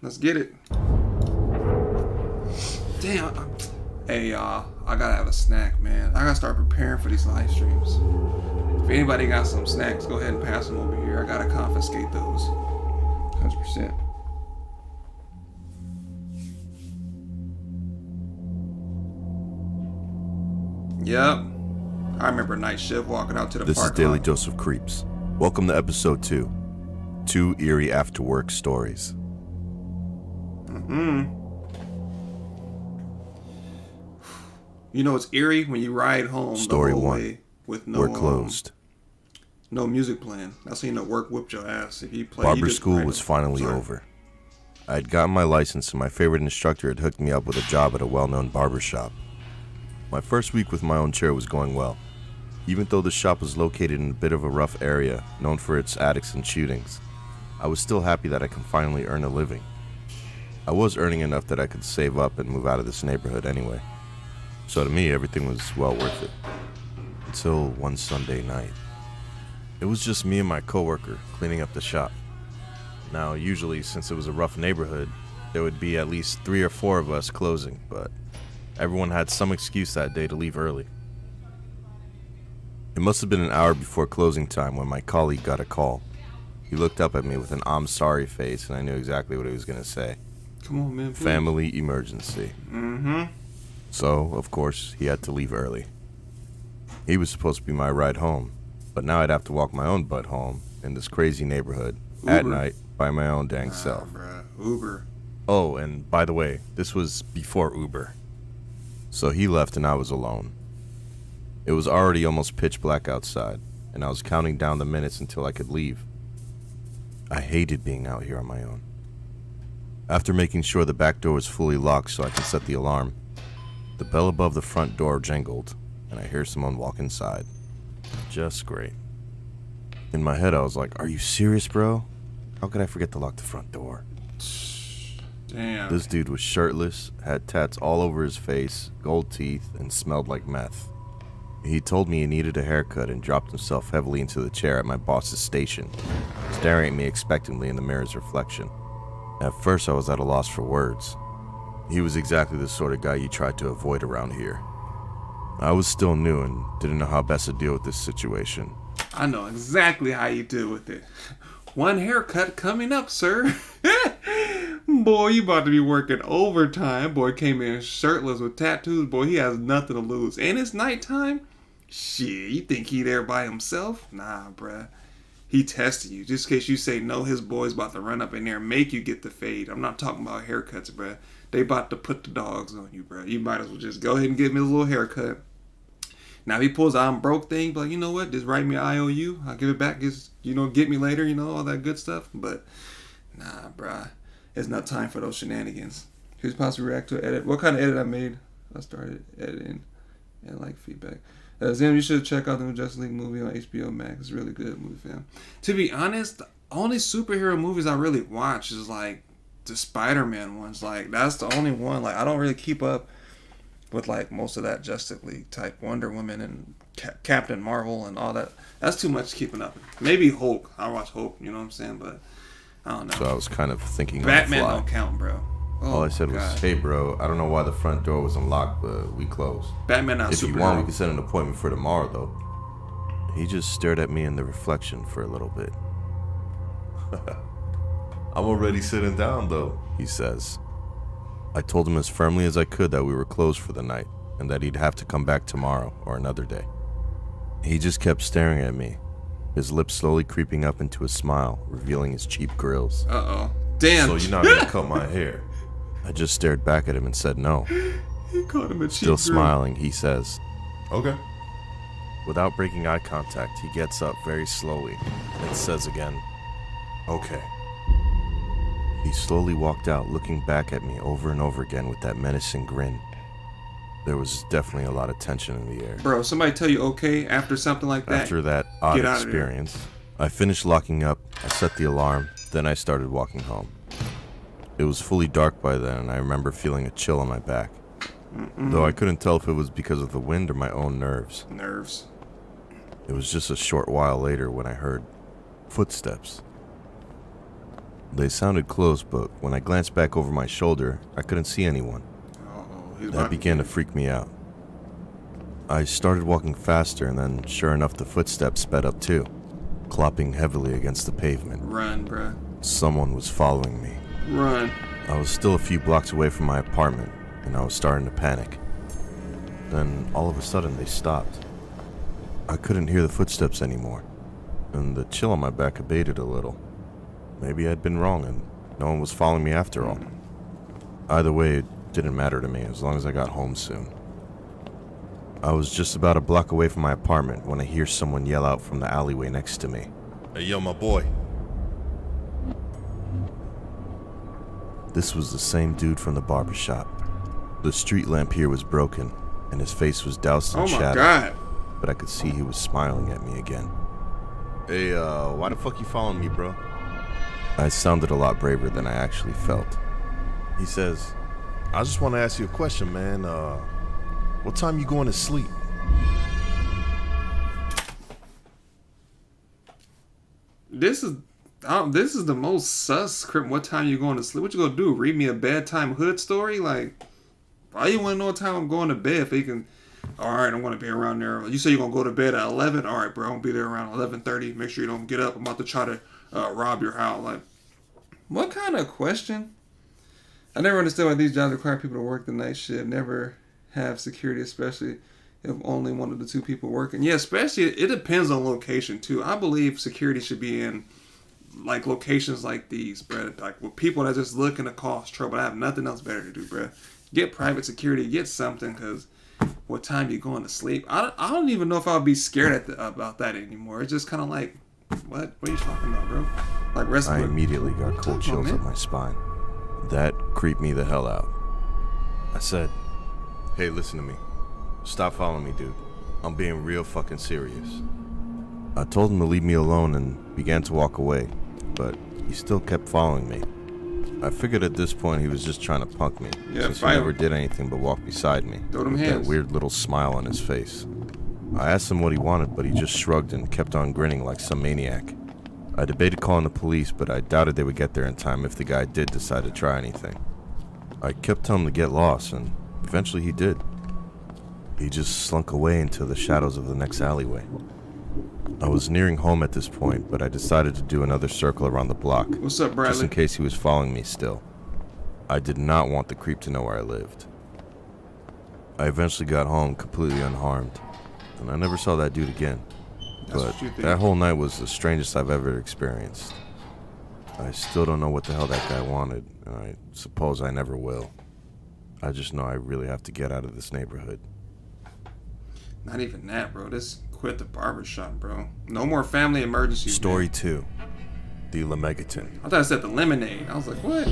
Let's get it. Damn. Hey, y'all. I gotta have a snack, man. I gotta start preparing for these live streams. If anybody got some snacks, go ahead and pass them over here. I gotta confiscate those. 100%. Yep. I remember night shift walking out to the park. This is Daily Dose of Creeps. Welcome to episode 2. 2 eerie after work stories. You know it's eerie when you ride home Story the whole 1. way with no We're closed. No music playing. That's when work whipped your ass. If you play, Barber school was finally over. I had gotten my license and my favorite instructor had hooked me up with a job at a well-known barber shop. My first week with my own chair was going well. Even though the shop was located in a bit of a rough area, known for its addicts and shootings, I was still happy that I could finally earn a living. I was earning enough that I could save up and move out of this neighborhood anyway. So to me, everything was well worth it. Until one Sunday night. It was just me and my coworker cleaning up the shop. Now, usually, since it was a rough neighborhood, there would be at least 3 or 4 of us closing, but everyone had some excuse that day to leave early. It must have been an hour before closing time when my colleague got a call. He looked up at me with an I'm sorry face, and I knew exactly what he was going to say. Come on, man. Please. Family emergency. So, of course, he had to leave early. He was supposed to be my ride home, but now I'd have to walk my own butt home in this crazy neighborhood at night by my own dang self. Bruh. Uber. Oh, and by the way, this was before Uber. So he left and I was alone. It was already almost pitch black outside, and I was counting down the minutes until I could leave. I hated being out here on my own. After making sure the back door was fully locked so I could set the alarm, the bell above the front door jangled, and I hear someone walk inside. Just great. In my head, I was like, are you serious, bro? How could I forget to lock the front door? Damn. This dude was shirtless, had tats all over his face, gold teeth, and smelled like meth. He told me he needed a haircut and dropped himself heavily into the chair at my boss's station, staring at me expectantly in the mirror's reflection. At first, I was at a loss for words. He was exactly the sort of guy you try to avoid around here. I was still new and didn't know how best to deal with this situation. I know exactly how you deal with it. One haircut coming up, sir. Boy, you about to be working overtime. Boy came in shirtless with tattoos. Boy, he has nothing to lose. And it's nighttime? Shit, you think he there by himself? Nah, bruh. He tested you. Just in case you say no, his boy's about to run up in there and make you get the fade. I'm not talking about haircuts, bruh. They about to put the dogs on you, bruh. You might as well just go ahead and give me a little haircut. Now, if he pulls out I'm broke thing, but like, you know what? Just write me an IOU. I'll give it back. Just, get me later, all that good stuff. But, nah, bruh. It's not time for those shenanigans. Who's possibly react to an edit? What kind of edit I made? I started editing and like feedback. Zim, you should check out the new Justice League movie on HBO Max. It's a really good movie, fam. To be honest, the only superhero movies I really watch is like the Spider-Man ones. Like, that's the only one. Like, I don't really keep up with like most of that Justice League type Wonder Woman and Captain Marvel and all that. That's too much keeping up. Maybe Hulk. I watch Hulk, you know what I'm saying? But I don't know. So I was kind of thinking Batman on the fly. don't count, bro. Oh, all I said was, God. hey bro, I don't know why the front door was unlocked, but we closed. Batman not If superhero. you want, we can set an appointment for tomorrow, though. He just stared at me in the reflection for a little bit. I'm already sitting down, though, he says. I told him as firmly as I could that we were closed for the night, and that he'd have to come back tomorrow or another day. He just kept staring at me, his lips slowly creeping up into a smile, revealing his cheap grills. Uh-oh. Damn. So you're not gonna cut my hair? I just stared back at him and said no. He called him a cheap Still girl. smiling, he says, Okay. Without breaking eye contact, he gets up very slowly and says again, okay. He slowly walked out, looking back at me over and over again with that menacing grin. There was definitely a lot of tension in the air. Bro, somebody tell you okay after something like that? After that odd Get out of experience, I finished locking up, I set the alarm, then I started walking home. It was fully dark by then, and I remember feeling a chill on my back. Though I couldn't tell if it was because of the wind or my own nerves. Nerves. It was just a short while later when I heard footsteps. They sounded close, but when I glanced back over my shoulder, I couldn't see anyone. That began to freak me out. I started walking faster, and then, sure enough, the footsteps sped up too, clopping heavily against the pavement. Run, bruh. Someone was following me. Run. I was still a few blocks away from my apartment, and I was starting to panic. Then, all of a sudden, they stopped. I couldn't hear the footsteps anymore, and the chill on my back abated a little. Maybe I'd been wrong, and no one was following me after all. Either way, it didn't matter to me as long as I got home soon. I was just about a block away from my apartment when I hear someone yell out from the alleyway next to me. "Hey, yo, my boy." This was the same dude from the barbershop. The street lamp here was broken, and his face was doused in shadow. Oh my God. But I could see he was smiling at me again. "Hey, why the fuck you following me, bro?" I sounded a lot braver than I actually felt. He says, "I just want to ask you a question, man. What time you going to sleep?" This is the most sus script. What time you going to sleep? What you gonna do? Read me a bedtime hood story? Like, why you want to know what time I'm going to bed if you can? All right, I'm gonna be around there. You say you're gonna go to bed at 11. All right, bro, I'm gonna be there around 11:30. Make sure you don't get up. I'm about to try to rob your house. Like, what kind of question? I never understood why these jobs require people to work the night shift. Never have security, especially if only one of the two people working. Yeah, especially it depends on location too. I believe security should be in like locations like these, bro. Like with people that just looking to cause trouble. I have nothing else better to do, bro. Get private security, get something, because what time you going to sleep? I don't even know if I'll be scared about that anymore. It's just kind of like, what are you talking about, bro? Like I immediately got cold chills up my spine. That creeped me the hell out. I said, "Hey, listen to me. Stop following me, dude. I'm being real fucking serious." I told him to leave me alone and began to walk away, but he still kept following me. I figured at this point he was just trying to punk me, since he never did anything but walk beside me, with that weird little smile on his face. I asked him what he wanted, but he just shrugged and kept on grinning like some maniac. I debated calling the police, but I doubted they would get there in time if the guy did decide to try anything. I kept telling him to get lost, and eventually he did. He just slunk away into the shadows of the next alleyway. I was nearing home at this point, but I decided to do another circle around the block. What's up, Bradley? Just in case he was following me still. I did not want the creep to know where I lived. I eventually got home completely unharmed, and I never saw that dude again. But that whole night was the strangest I've ever experienced. I still don't know what the hell that guy wanted, and I suppose I never will. I just know I really have to get out of this neighborhood. Not even that, bro. Just quit the barbershop, bro. No more family emergencies. Story 2. The Lemegaton. I thought I said the lemonade. I was like, what?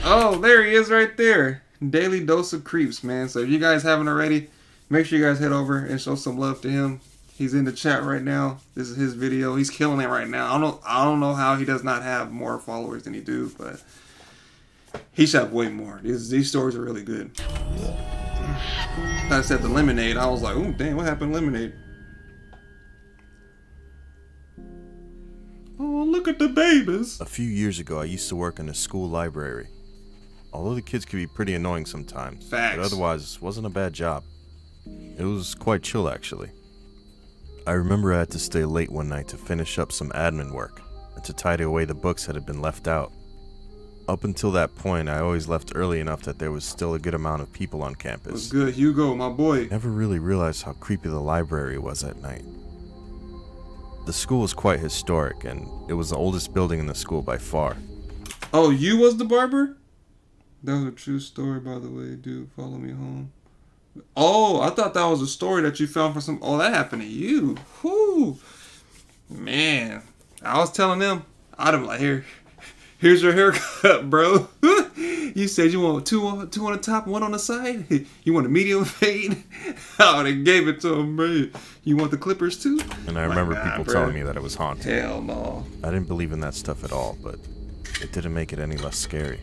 Oh, there he is right there. Daily Dose of Creeps, man. So if you guys haven't already, make sure you guys head over and show some love to him. He's in the chat right now. This is his video. He's killing it right now. I don't know how he does not have more followers than he do, but he should have way more. These stories are really good. I said the lemonade. I was like, oh, damn, what happened to lemonade? Oh, look at the babies. A few years ago, I used to work in a school library. Although the kids could be pretty annoying sometimes, Facts. But otherwise, it wasn't a bad job. It was quite chill, actually. I remember I had to stay late one night to finish up some admin work and to tidy away the books that had been left out. Up until that point, I always left early enough that there was still a good amount of people on campus. What's good, Hugo, my boy? Never really realized how creepy the library was at night. The school was quite historic, and it was the oldest building in the school by far. Oh, you was the barber? That was a true story, by the way, dude. Follow me home. Oh, I thought that was a story that you found from some... Oh, that happened to you. Whoo. Man. I was telling them, I'd have like, here's your haircut, bro. You said you want two on the top, one on the side? You want a medium fade? I would have gave it to him, bro. You want the clippers too? And I remember people telling me that it was haunted. Hell no. I didn't believe in that stuff at all, but it didn't make it any less scary.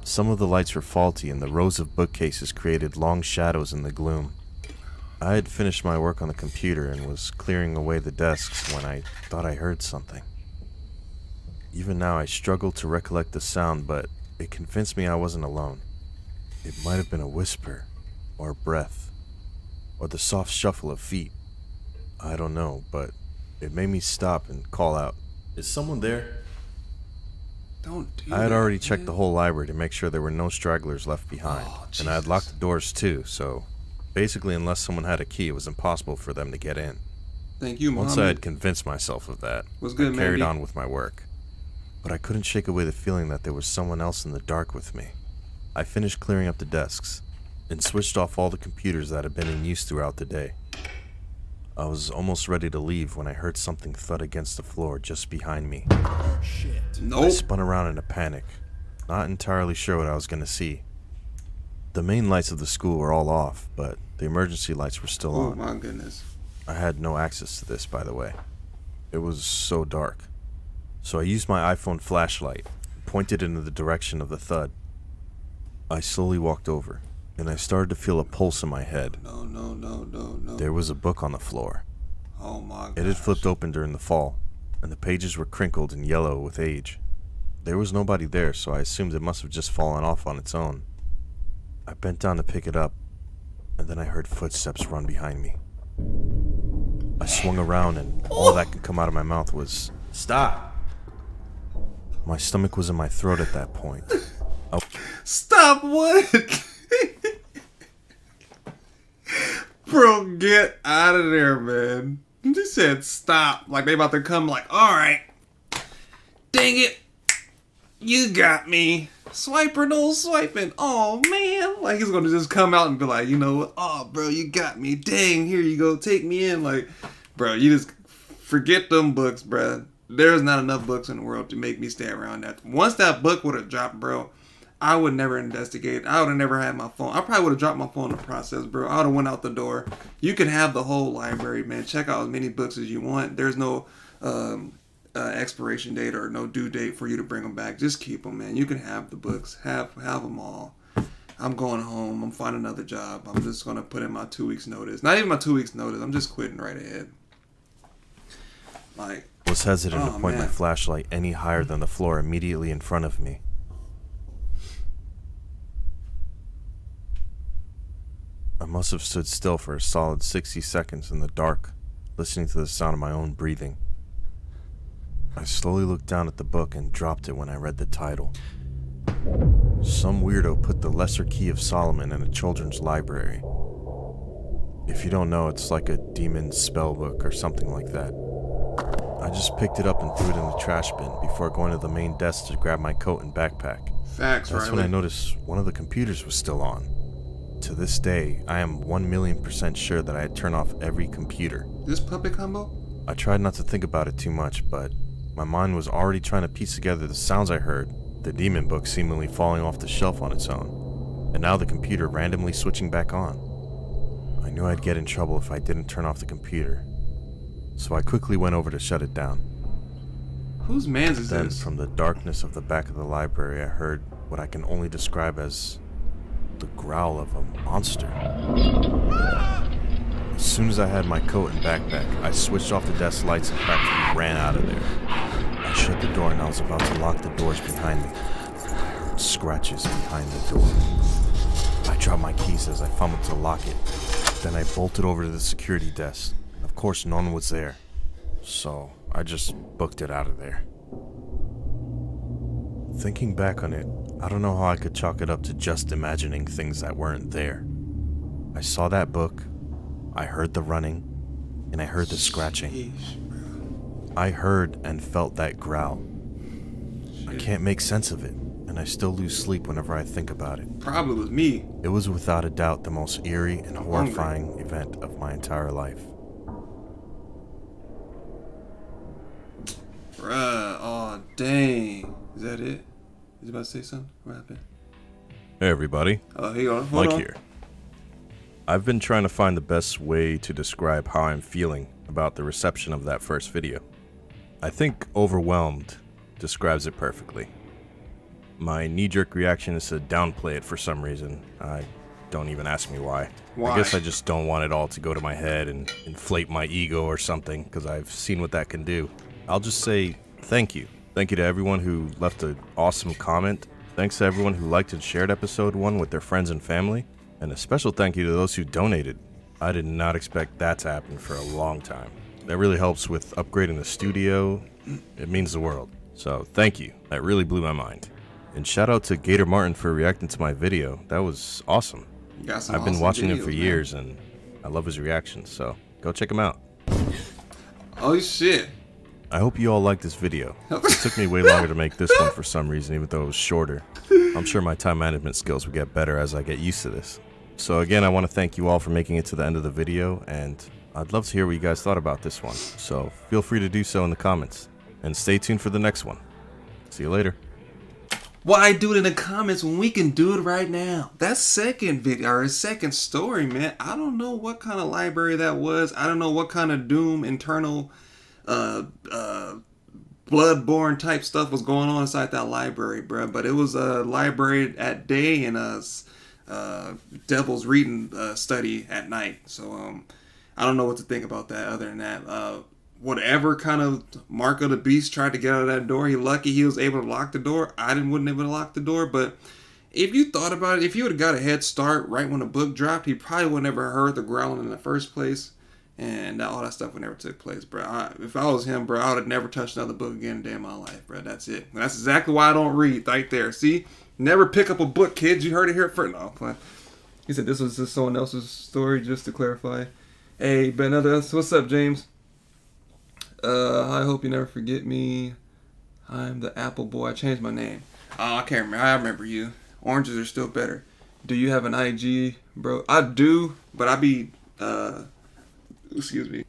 Some of the lights were faulty, and the rows of bookcases created long shadows in the gloom. I had finished my work on the computer and was clearing away the desks when I thought I heard something. Even now, I struggle to recollect the sound, but it convinced me I wasn't alone. It might have been a whisper, or a breath, or the soft shuffle of feet. I don't know, but it made me stop and call out, "Is someone there?" Don't do I had that, already checked man. the whole library to make sure there were no stragglers left behind, and I had locked the doors too, so basically unless someone had a key, it was impossible for them to get in. Thank you, Once Muhammad. I had convinced myself of that, What's good, I carried man? on with my work. But I couldn't shake away the feeling that there was someone else in the dark with me. I finished clearing up the desks, and switched off all the computers that had been in use throughout the day. I was almost ready to leave when I heard something thud against the floor just behind me. Shit. I Nope. spun around in a panic, not entirely sure what I was going to see. The main lights of the school were all off, but the emergency lights were still Oh on. my goodness. I had no access to this, by the way. It was so dark. So I used my iPhone flashlight and pointed in the direction of the thud. I slowly walked over, and I started to feel a pulse in my head. No. There was a book on the floor. Oh my god. It had flipped open during the fall, and the pages were crinkled and yellow with age. There was nobody there, so I assumed it must have just fallen off on its own. I bent down to pick it up, and then I heard footsteps run behind me. I swung around, and all that could come out of my mouth was, "Stop!" My stomach was in my throat at that point. Stop what? Bro, get out of there, man. You just said stop. Like they about to come like, alright. Dang it. You got me. Swiper no swiping. Oh man. Like he's gonna just come out and be like, you know what? Oh bro, you got me. Dang, here you go. Take me in. Like, bro, you just forget them books, bro. There's not enough books in the world to make me stay around that. Once that book would have dropped, bro, I would never investigate. I would have never had my phone. I probably would have dropped my phone in the process, bro. I would have went out the door. You can have the whole library, man. Check out as many books as you want. There's no expiration date or no due date for you to bring them back. Just keep them, man. You can have the books. Have them all. I'm going home. I'm finding another job. I'm just going to put in my 2 weeks notice. Not even my 2 weeks notice. I'm just quitting right ahead. Like, I was hesitant to Oh, point my man. flashlight any higher than the floor immediately in front of me. I must have stood still for a solid 60 seconds in the dark, listening to the sound of my own breathing. I slowly looked down at the book and dropped it when I read the title. Some weirdo put The Lesser Key of Solomon in a children's library. If you don't know, it's like a demon's spell book or something like that. I just picked it up and threw it in the trash bin before going to the main desk to grab my coat and backpack. facts, That's right? when I noticed one of the computers was still on. To this day, I am 1,000,000% sure that I had turned off every computer. This puppet combo? I tried not to think about it too much, but my mind was already trying to piece together the sounds I heard, the demon book seemingly falling off the shelf on its own, and now the computer randomly switching back on. I knew I'd get in trouble if I didn't turn off the computer, so I quickly went over to shut it down. Whose man's is Then, this? from the darkness of the back of the library, I heard what I can only describe as the growl of a monster. As soon as I had my coat and backpack, I switched off the desk lights and practically ran out of there. I shut the door and I was about to lock the doors behind me. Scratches behind the door. I dropped my keys as I fumbled to lock it. Then I bolted over to the security desk. Of course, no one was there. So I just booked it out of there. Thinking back on it, I don't know how I could chalk it up to just imagining things that weren't there. I saw that book, I heard the running, and I heard the scratching. Sheesh, bro. I heard and felt that growl. I Shit. can't make sense of it, and I still lose sleep whenever I think about it. Probably was me. It was without a doubt the most eerie and horrifying event of my entire life. Bruh, oh dang. Is that it? Is you about to say something? What happened? Hey everybody, Oh, here you go. Hold Mike on. here. I've been trying to find the best way to describe how I'm feeling about the reception of that first video. I think overwhelmed describes it perfectly. My knee-jerk reaction is to downplay it for some reason. Don't even ask me why. Why? I guess I just don't want it all to go to my head and inflate my ego or something, because I've seen what that can do. I'll just say thank you Thank you to everyone who left an awesome comment. Thanks to everyone who liked and shared episode 1 with their friends and family. And a special thank you to those who donated. I did not expect that to happen for a long time. That really helps with upgrading the studio. It means the world. So thank you. That really blew my mind. And shout out to Gator Martin for reacting to my video. That was awesome. I've been watching him for years and I love his reactions. So go check him out. Oh shit. I hope you all liked this video. It took me way longer to make this one for some reason, even though it was shorter. I'm sure my time management skills will get better as I get used to this. So again, I want to thank you all for making it to the end of the video, and I'd love to hear what you guys thought about this one. So feel free to do so in the comments, and stay tuned for the next one. See you later. Why do it in the comments when we can do it right now? That second video, or second story, man, I don't know what kind of library that was. I don't know what kind of Doom internal bloodborne type stuff was going on inside that library, bro. But it was a library at day and a devil's reading study at night. So I don't know what to think about that other than that. Whatever kind of mark of the beast tried to get out of that door, lucky he was able to lock the door. I wouldn't have been able to lock the door, but if you thought about it, if he would have got a head start right when the book dropped, he probably would never heard the growling in the first place. And all that stuff would never took place, bro. If I was him, bro, I would have never touched another book again in a day in my life, bro. That's it. That's exactly why I don't read right there. See? Never pick up a book, kids. You heard it here first. No, fine. He said this was just someone else's story, just to clarify. Hey, Ben, what's up, James? I hope you never forget me. I'm the Apple Boy. I changed my name. Oh, I can't remember. I remember you. Oranges are still better. Do you have an IG, bro? I do, but I be, excuse me.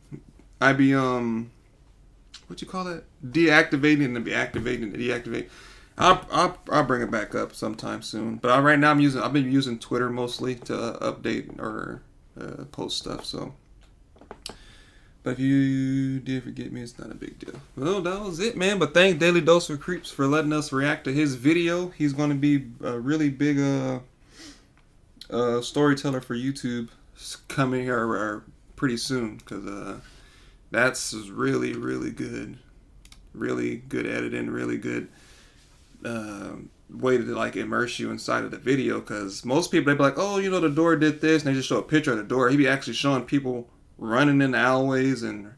I be, what you call that? Deactivating and be activating and deactivate. I'll bring it back up sometime soon. But right now I've been using Twitter mostly to update or post stuff. So, but if you did forget me, it's not a big deal. Well, that was it, man. But thank Daily Dose of Creeps for letting us react to his video. He's going to be a really big storyteller for YouTube coming here pretty soon, because that's really, really good. Really good editing, really good way to like immerse you inside of the video, because most people, they be like, oh, you know, the door did this, and they just show a picture of the door. He be actually showing people running in the alleyways and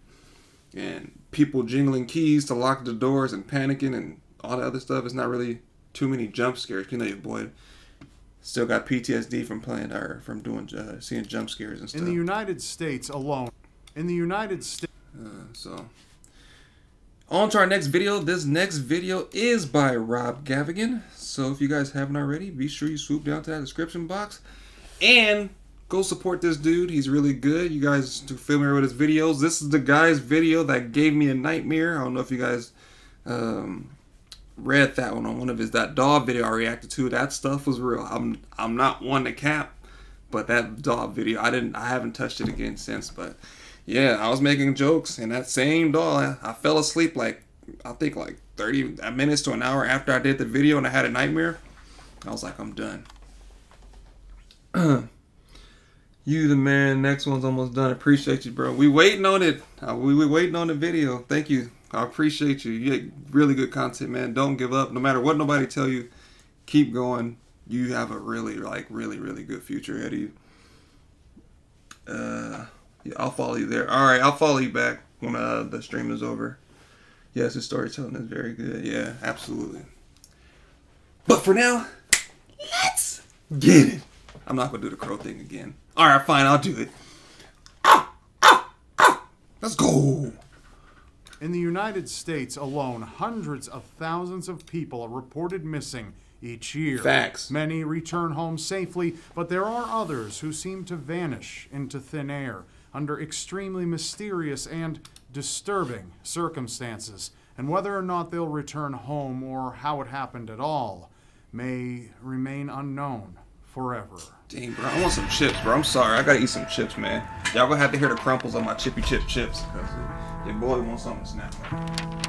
people jingling keys to lock the doors and panicking and all that other stuff. It's not really too many jump scares. You know, your boy still got PTSD from playing or from doing seeing jump scares and stuff. In the United States alone. In the United States. So on to our next video. This next video is by Rob Gavigan. So if you guys haven't already, be sure you swoop down to that description box and go support this dude. He's really good. You guys are familiar with his videos. This is the guy's video that gave me a nightmare. I don't know if you guys read that one on one of his that dog video I reacted to. That stuff was real. I'm not one to cap, but that dog video, I haven't touched it again since. But yeah, I was making jokes, and that same dog, I fell asleep like 30 minutes to an hour after I did the video, and I had a nightmare. I was like, I'm done. You the man. Next one's almost done. Appreciate you, bro. We waiting on it. We waiting on the video. Thank you. I appreciate you. You get really good content, man. Don't give up. No matter what nobody tell you, keep going. You have a really good future ahead of you. Yeah, I'll follow you there. All right, I'll follow you back when the stream is over. Yes, his storytelling is very good. Yeah, absolutely. But for now, let's get it. I'm not gonna do the crow thing again. All right, fine, I'll do it. Let's go. In the United States alone, hundreds of thousands of people are reported missing each year. Facts. Many return home safely, but there are others who seem to vanish into thin air under extremely mysterious and disturbing circumstances. And whether or not they'll return home or how it happened at all may remain unknown forever. Dang, bro, I want some chips, bro. I'm sorry, I gotta eat some chips, man. Y'all gonna have to hear the crumples on my chippy chip chips, because your boy wants something to snap on.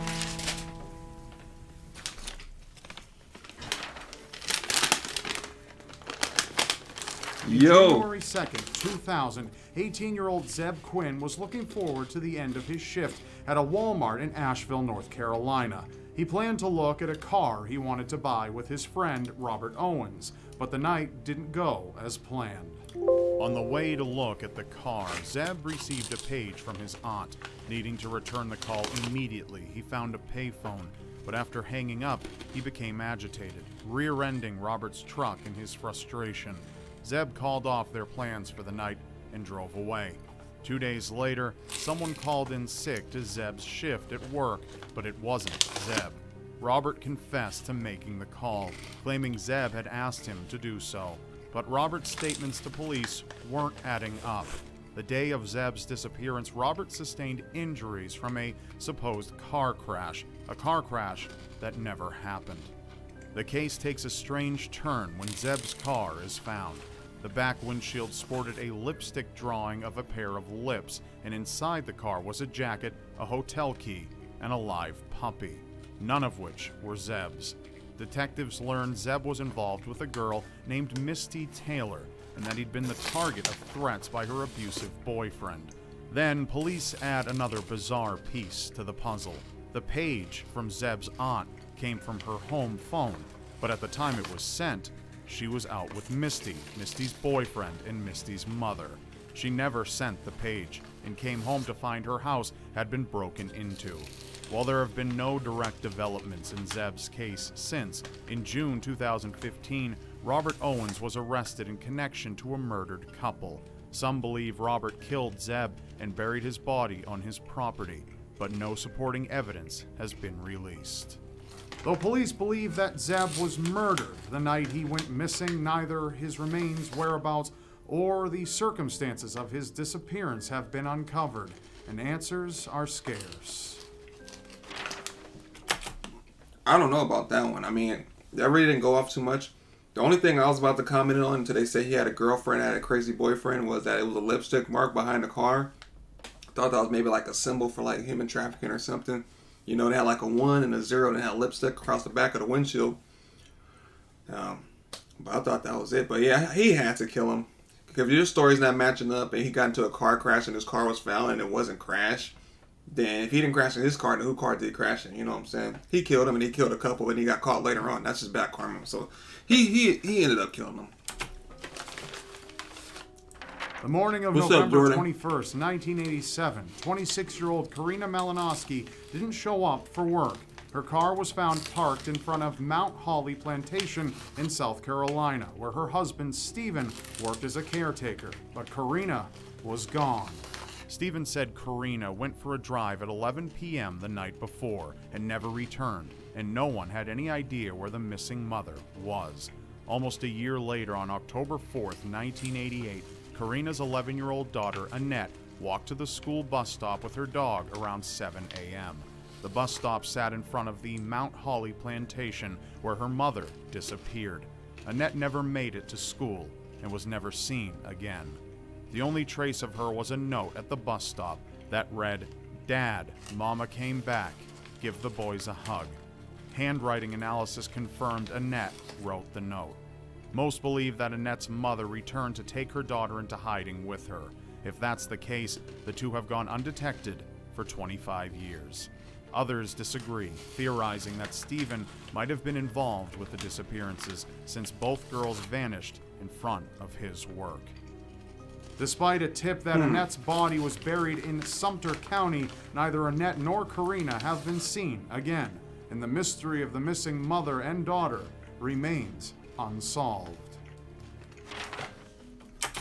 Yo. January 2nd, 2000, 18-year-old Zeb Quinn was looking forward to the end of his shift at a Walmart in Asheville, North Carolina. He planned to look at a car he wanted to buy with his friend Robert Owens, but the night didn't go as planned. On the way to look at the car, Zeb received a page from his aunt. Needing to return the call immediately, he found a payphone, but after hanging up, he became agitated, rear-ending Robert's truck in his frustration. Zeb called off their plans for the night and drove away. 2 days later, someone called in sick to Zeb's shift at work, but it wasn't Zeb. Robert confessed to making the call, claiming Zeb had asked him to do so. But Robert's statements to police weren't adding up. The day of Zeb's disappearance, Robert sustained injuries from a supposed car crash, a car crash that never happened. The case takes a strange turn when Zeb's car is found. The back windshield sported a lipstick drawing of a pair of lips, and inside the car was a jacket, a hotel key, and a live puppy, none of which were Zeb's. Detectives learned Zeb was involved with a girl named Misty Taylor, and that he'd been the target of threats by her abusive boyfriend. Then police add another bizarre piece to the puzzle. The page from Zeb's aunt came from her home phone, but at the time it was sent, she was out with Misty, Misty's boyfriend, and Misty's mother. She never sent the page and came home to find her house had been broken into. While there have been no direct developments in Zeb's case since, in June 2015, Robert Owens was arrested in connection to a murdered couple. Some believe Robert killed Zeb and buried his body on his property, but no supporting evidence has been released. Though police believe that Zeb was murdered the night he went missing, neither his remains, whereabouts, or the circumstances of his disappearance have been uncovered, and answers are scarce. I don't know about that one. I mean, that really didn't go off too much. The only thing I was about to comment on until they say he had a girlfriend, had a crazy boyfriend, was that it was a lipstick mark behind the car. I thought that was maybe like a symbol for like human trafficking or something. You know, they had like a 1 and a 0 and they had lipstick across the back of the windshield. But I thought that was it. But yeah, he had to kill him. Because if your story's not matching up and he got into a car crash and his car was found and it wasn't crashed, then if he didn't crash in his car, then whose car did he crash in? You know what I'm saying? He killed him and he killed a couple and he got caught later on. That's just bad karma. So he ended up killing them. The morning of November 21st, 1987, 26-year-old Karina Malinowski didn't show up for work. Her car was found parked in front of Mount Holly Plantation in South Carolina, where her husband, Stephen, worked as a caretaker. But Karina was gone. Stephen said Karina went for a drive at 11 p.m. the night before and never returned, and no one had any idea where the missing mother was. Almost a year later, on October 4th, 1988, Karina's 11-year-old daughter, Annette, walked to the school bus stop with her dog around 7 a.m. The bus stop sat in front of the Mount Holly Plantation, where her mother disappeared. Annette never made it to school and was never seen again. The only trace of her was a note at the bus stop that read, "Dad, Mama came back. Give the boys a hug." Handwriting analysis confirmed Annette wrote the note. Most believe that Annette's mother returned to take her daughter into hiding with her. If that's the case, the two have gone undetected for 25 years. Others disagree, theorizing that Stephen might have been involved with the disappearances since both girls vanished in front of his work. Despite a tip that Annette's body was buried in Sumter County, neither Annette nor Karina have been seen again, and the mystery of the missing mother and daughter remains unsolved.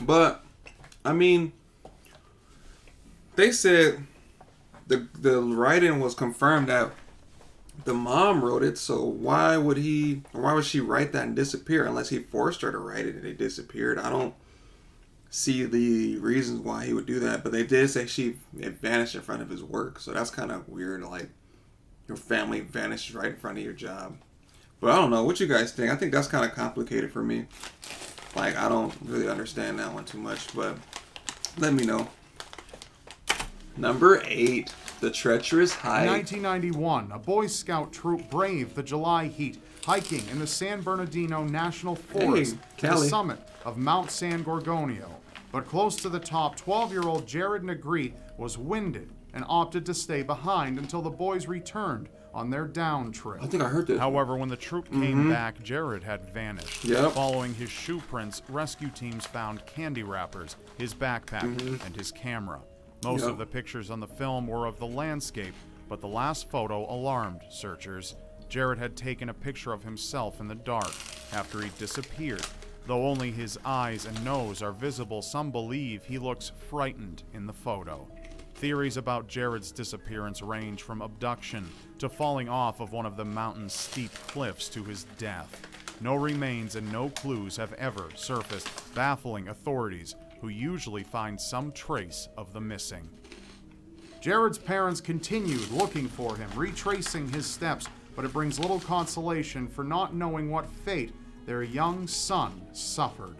But, I mean, they said the writing was confirmed that the mom wrote it, so why would she write that and disappear unless he forced her to write it and it disappeared? I don't see the reasons why he would do that, but they did say it vanished in front of his work, so that's kind of weird, like your family vanishes right in front of your job. But I don't know, what you guys think? I think that's kind of complicated for me. Like, I don't really understand that one too much, but let me know. Number 8, the treacherous hike. In 1991, a Boy Scout troop braved the July heat, hiking in the San Bernardino National Forest to the summit of Mount San Gorgonio. But close to the top, 12-year-old Jared Negrete was winded and opted to stay behind until the boys returned, on their down trip. I think I heard this. However, when the troop came back, Jared had vanished. Yep. Following his shoe prints, rescue teams found candy wrappers, his backpack, and his camera. Most of the pictures on the film were of the landscape, but the last photo alarmed searchers. Jared had taken a picture of himself in the dark after he disappeared. Though only his eyes and nose are visible, some believe he looks frightened in the photo. Theories about Jared's disappearance range from abduction to falling off of one of the mountain's steep cliffs to his death. No remains and no clues have ever surfaced, baffling authorities who usually find some trace of the missing. Jared's parents continued looking for him, retracing his steps, but it brings little consolation for not knowing what fate their young son suffered.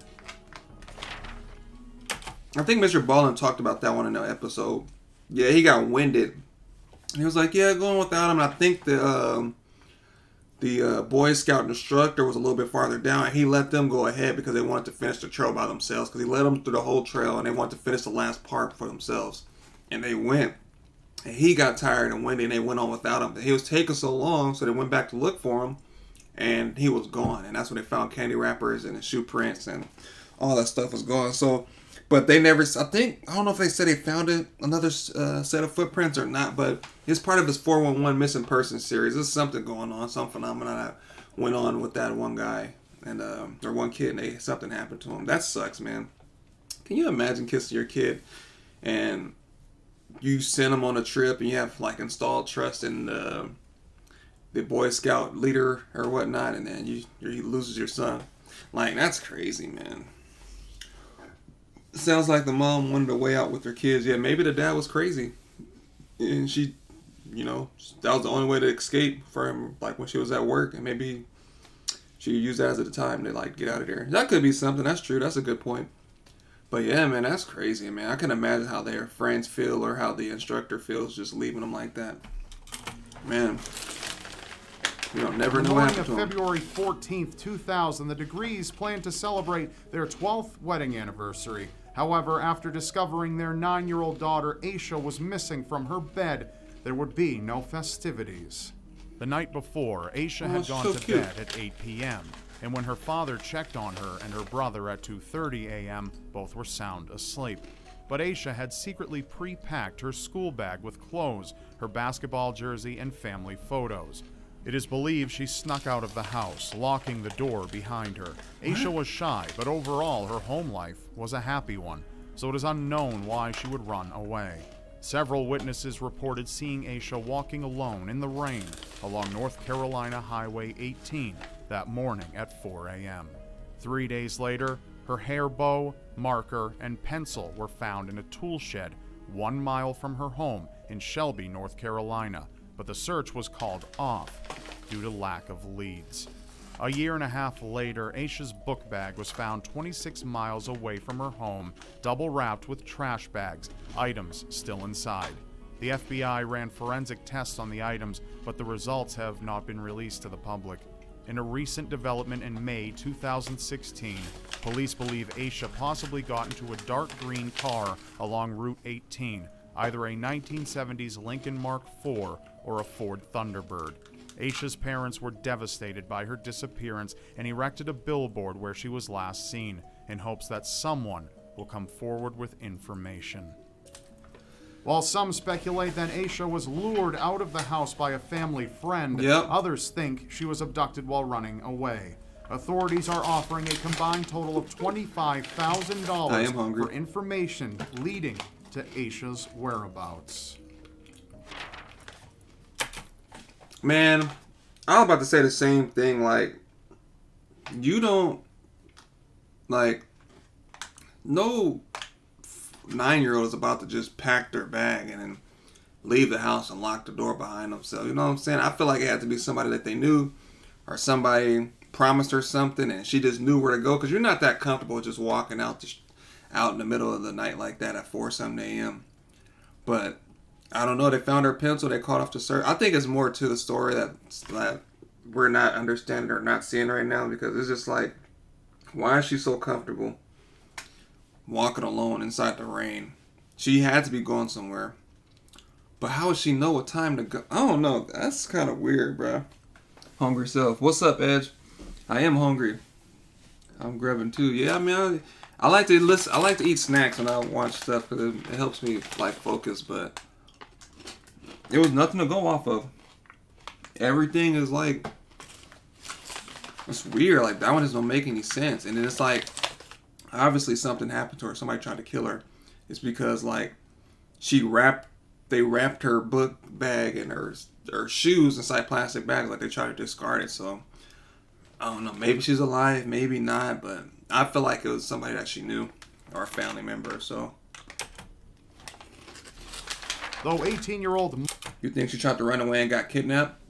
I think Mr. Ballin talked about that one in the episode. Yeah, he got winded. He was like, yeah, going without him. And I think the Boy Scout instructor was a little bit farther down. And he let them go ahead because they wanted to finish the trail by themselves. Because he led them through the whole trail and they wanted to finish the last part for themselves. And they went. And he got tired and winded and they went on without him. He was taking so long, so they went back to look for him. And he was gone. And that's when they found candy wrappers and the shoe prints and all that stuff was gone. So, but they never, I don't know if they said they found another set of footprints or not, but it's part of his 411 missing person series. There's something going on, some phenomenon that went on with that one guy and or one kid and something happened to him. That sucks, man. Can you imagine kissing your kid and you send him on a trip and you have like installed trust in the Boy Scout leader or whatnot, and then you loses your son? Like, that's crazy, man. Sounds like the mom wanted a way out with her kids. Yeah, maybe the dad was crazy. And she, that was the only way to escape from, like, when she was at work. And maybe she used that as a time to, like, get out of there. That could be something. That's true. That's a good point. But, yeah, man, that's crazy, man. I can imagine how their friends feel or how the instructor feels just leaving them like that. Man. You don't never know what happened to them. February 14th, 2000, the Degrees planned to celebrate their 12th wedding anniversary. However, after discovering their 9-year-old daughter, Aisha, was missing from her bed, there would be no festivities. The night before, Aisha had gone to bed at 8 p.m., and when her father checked on her and her brother at 2:30 a.m., both were sound asleep. But Aisha had secretly pre-packed her school bag with clothes, her basketball jersey, and family photos. It is believed she snuck out of the house, locking the door behind her. Aisha was shy, but overall her home life was a happy one, so it is unknown why she would run away. Several witnesses reported seeing Aisha walking alone in the rain along North Carolina Highway 18 that morning at 4 a.m. 3 days later, her hair bow, marker, and pencil were found in a tool shed 1 mile from her home in Shelby, North Carolina, but the search was called off due to lack of leads. A year and a half later, Aisha's book bag was found 26 miles away from her home, double wrapped with trash bags, items still inside. The FBI ran forensic tests on the items, but the results have not been released to the public. In a recent development in May 2016, police believe Aisha possibly got into a dark green car along Route 18, either a 1970s Lincoln Mark IV or a Ford Thunderbird. Aisha's parents were devastated by her disappearance and erected a billboard where she was last seen, in hopes that someone will come forward with information. While some speculate that Aisha was lured out of the house by a family friend, others think she was abducted while running away. Authorities are offering a combined total of $25,000 for information leading to Aisha's whereabouts. Man, I was about to say the same thing. Like, you don't, like, no 9-year-old is about to just pack their bag and then leave the house and lock the door behind themselves. You know what I'm saying? I feel like it had to be somebody that they knew, or somebody promised her something and she just knew where to go, because you're not that comfortable just walking out in the middle of the night like that at 4-something a.m. But I don't know. They found her pencil. They called off the search. I think it's more to the story that we're not understanding or not seeing right now, because it's just like, why is she so comfortable walking alone inside the rain? She had to be going somewhere. But how would she know what time to go? I don't know. That's kind of weird, bro. Hungry self. What's up, Edge? I am hungry. I'm grubbing too. Yeah, I mean, I like to listen. I like to eat snacks when I watch stuff because it helps me like focus. But there was nothing to go off of. Everything is like, it's weird. Like that one doesn't make any sense. And then it's like, obviously something happened to her. Somebody tried to kill her. It's because like they wrapped her book bag and her shoes inside plastic bags. Like they tried to discard it. So I don't know. Maybe she's alive. Maybe not. But I feel like it was somebody that she knew or a family member. So. Though 18-year-old... You think she tried to run away and got kidnapped?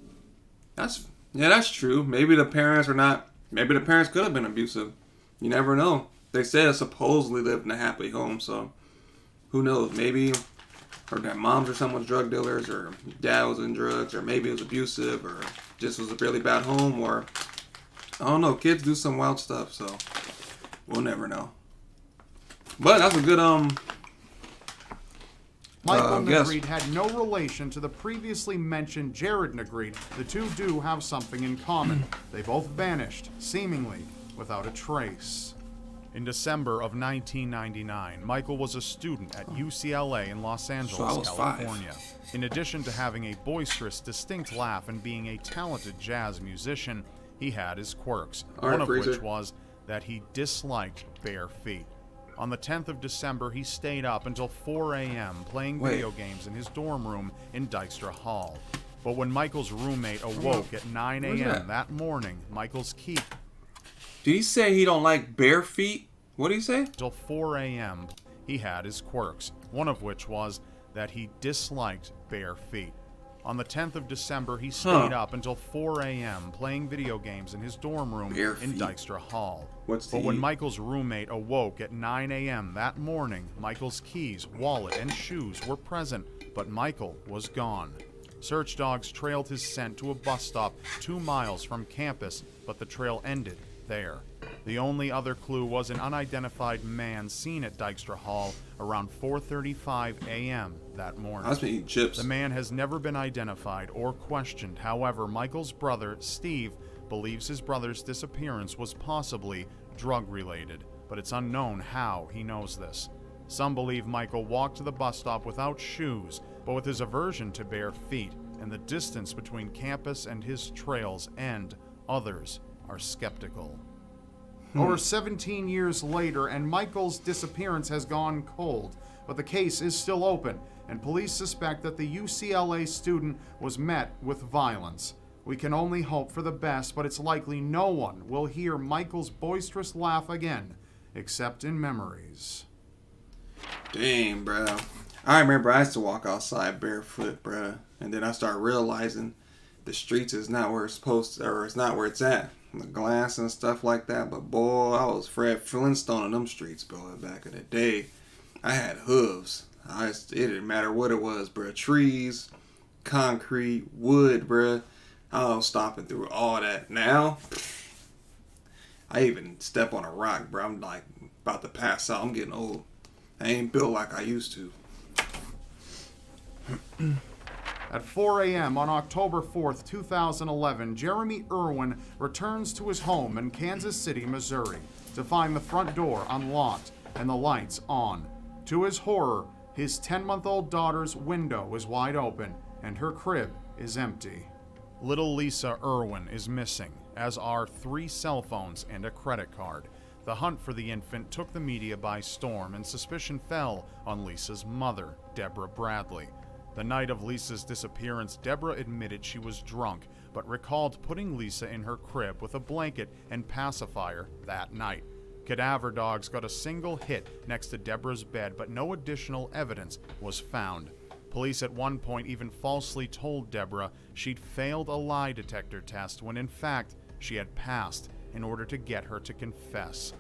That's true. Maybe the parents are not... Maybe the parents could have been abusive. You never know. They said it supposedly lived in a happy home, so... Who knows? Maybe her moms or someone's drug dealers, or dad was in drugs, or maybe it was abusive, or just was a really bad home, or... I don't know. Kids do some wild stuff, so... We'll never know. But that's a good, Michael Negreed had no relation to the previously mentioned Jared Negreed. The two do have something in common. They both vanished, seemingly without a trace. In December of 1999, Michael was a student at UCLA in Los Angeles, California. 5. In addition to having a boisterous, distinct laugh and being a talented jazz musician, he had his quirks, one of which was that he disliked bare feet. On the 10th of December, he stayed up until 4 a.m. playing video games in his dorm room in Dykstra Hall. But when Michael's roommate awoke at 9 a.m. that morning, Michael's key... Did he say he don't like bare feet? What did he say? Until 4 a.m., he had his quirks, one of which was that he disliked bare feet. On the 10th of December, he stayed up until 4 a.m. playing video games in his dorm room in Dykstra Hall. But when Michael's roommate awoke at 9 a.m. that morning, Michael's keys, wallet, and shoes were present, but Michael was gone. Search dogs trailed his scent to a bus stop 2 miles from campus, but the trail ended there. The only other clue was an unidentified man seen at Dykstra Hall around 4:35 a.m. that morning. I was eating chips. The man has never been identified or questioned. However, Michael's brother, Steve, believes his brother's disappearance was possibly drug-related, but it's unknown how he knows this. Some believe Michael walked to the bus stop without shoes, but with his aversion to bare feet and the distance between campus and his trails end, others are skeptical. Over 17 years later, and Michael's disappearance has gone cold, but the case is still open, and police suspect that the UCLA student was met with violence. We can only hope for the best, but it's likely no one will hear Michael's boisterous laugh again, except in memories. Dang, bro. I remember I used to walk outside barefoot, bro, and then I started realizing the streets is not where it's supposed to, or it's not where it's at. The glass and stuff like that, but boy, I was Fred Flintstone on them streets, bro. Back in the day, I had hooves. It didn't matter what it was, bro. Trees, concrete, wood, bro. I was stomping through all that. Now, I even step on a rock, bro. I'm like about to pass out. I'm getting old. I ain't built like I used to. At 4 a.m. on October 4th, 2011, Jeremy Irwin returns to his home in Kansas City, Missouri, to find the front door unlocked and the lights on. To his horror, his 10-month-old daughter's window is wide open and her crib is empty. Little Lisa Irwin is missing, as are 3 cell phones and a credit card. The hunt for the infant took the media by storm, and suspicion fell on Lisa's mother, Deborah Bradley. The night of Lisa's disappearance, Deborah admitted she was drunk, but recalled putting Lisa in her crib with a blanket and pacifier that night. Cadaver dogs got a single hit next to Deborah's bed, but no additional evidence was found. Police at one point even falsely told Deborah she'd failed a lie detector test when in fact she had passed in order to get her to confess.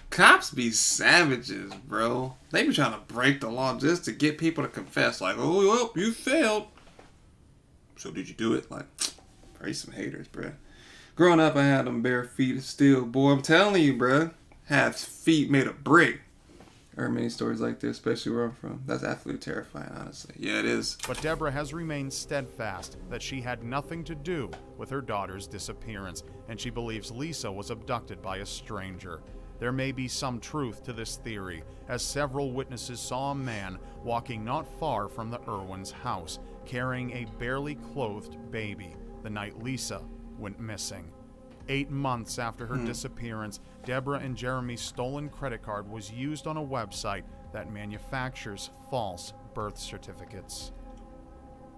Cops be savages, bro. They be trying to break the law just to get people to confess. Like, oh, well, you failed. So did you do it? Like, praise some haters, bro. Growing up, I had them bare feet still. Boy, I'm telling you, bro. Had feet made of brick. heard many stories like this, especially where I'm from. That's absolutely terrifying, honestly. Yeah, it is. But Deborah has remained steadfast that she had nothing to do with her daughter's disappearance, and she believes Lisa was abducted by a stranger. There may be some truth to this theory, as several witnesses saw a man walking not far from the Irwins' house, carrying a barely clothed baby the night Lisa went missing. 8 months after her disappearance, Deborah and Jeremy's stolen credit card was used on a website that manufactures false birth certificates.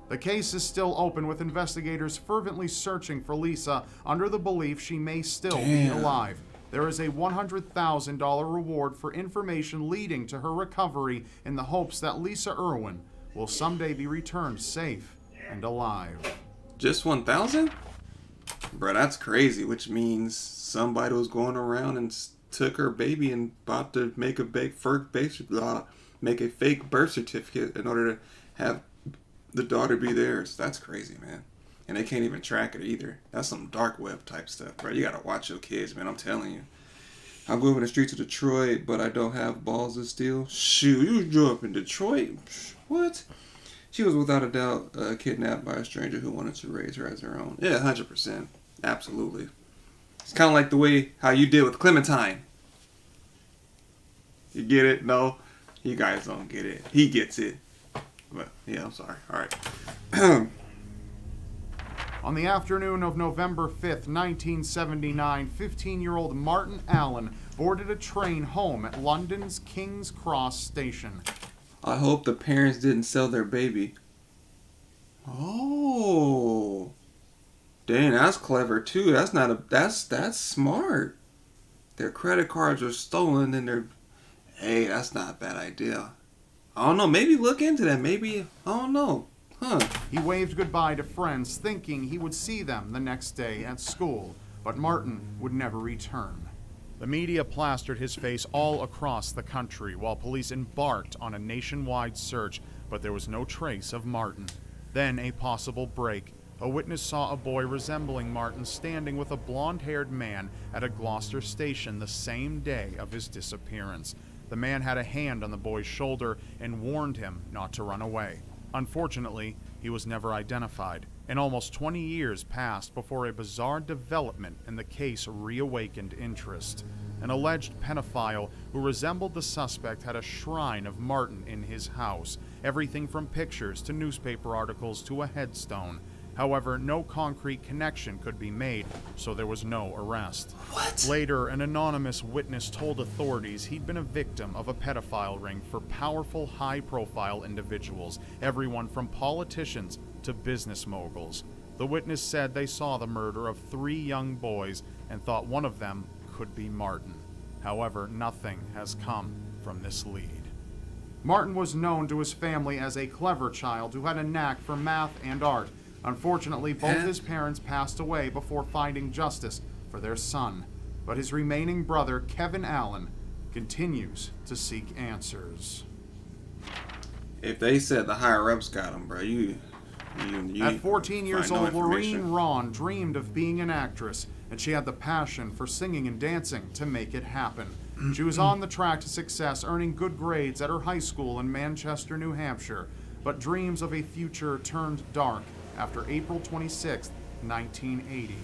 The case is still open, with investigators fervently searching for Lisa under the belief she may still be alive. There is a $100,000 reward for information leading to her recovery, in the hopes that Lisa Irwin will someday be returned safe and alive. Just 1,000? Bro, that's crazy, which means somebody was going around and took her baby and about to make a fake birth certificate in order to have the daughter be theirs. That's crazy, man. And they can't even track it either. That's some dark web type stuff, bro. You gotta watch your kids, man. I'm telling you. I grew up in the streets of Detroit, but I don't have balls to steal. Shoot, you grew up in Detroit? What? She was without a doubt kidnapped by a stranger who wanted to raise her as her own. Yeah, 100%. Absolutely. It's kind of like the way how you did with Clementine. You get it? No? You guys don't get it. He gets it. But, yeah, I'm sorry. All right. On the afternoon of November 5th, 1979, 15-year-old Martin Allen boarded a train home at London's King's Cross station. I hope the parents didn't sell their baby. Oh. Dang, that's clever too. That's smart. Their credit cards are stolen and hey, that's not a bad idea. I don't know, maybe look into that. Maybe, I don't know. Huh. He waved goodbye to friends, thinking he would see them the next day at school, but Martin would never return. The media plastered his face all across the country while police embarked on a nationwide search, but there was no trace of Martin. Then a possible break. A witness saw a boy resembling Martin standing with a blonde-haired man at a Gloucester station the same day of his disappearance. The man had a hand on the boy's shoulder and warned him not to run away. Unfortunately, he was never identified, and almost 20 years passed before a bizarre development in the case reawakened interest. An alleged pedophile who resembled the suspect had a shrine of Martin in his house, everything from pictures to newspaper articles to a headstone. However, no concrete connection could be made, so there was no arrest. What? Later, an anonymous witness told authorities he'd been a victim of a pedophile ring for powerful, high-profile individuals, everyone from politicians to business moguls. The witness said they saw the murder of 3 young boys and thought one of them could be Martin. However, nothing has come from this lead. Martin was known to his family as a clever child who had a knack for math and art. Unfortunately, both his parents passed away before finding justice for their son. But his remaining brother, Kevin Allen, continues to seek answers. If they said the higher-ups got him, bro, you At 14 years find no old, Lorraine information. Ron dreamed of being an actress, and she had the passion for singing and dancing to make it happen. She was on the track to success, earning good grades at her high school in Manchester, New Hampshire, but dreams of a future turned dark after April 26, 1980.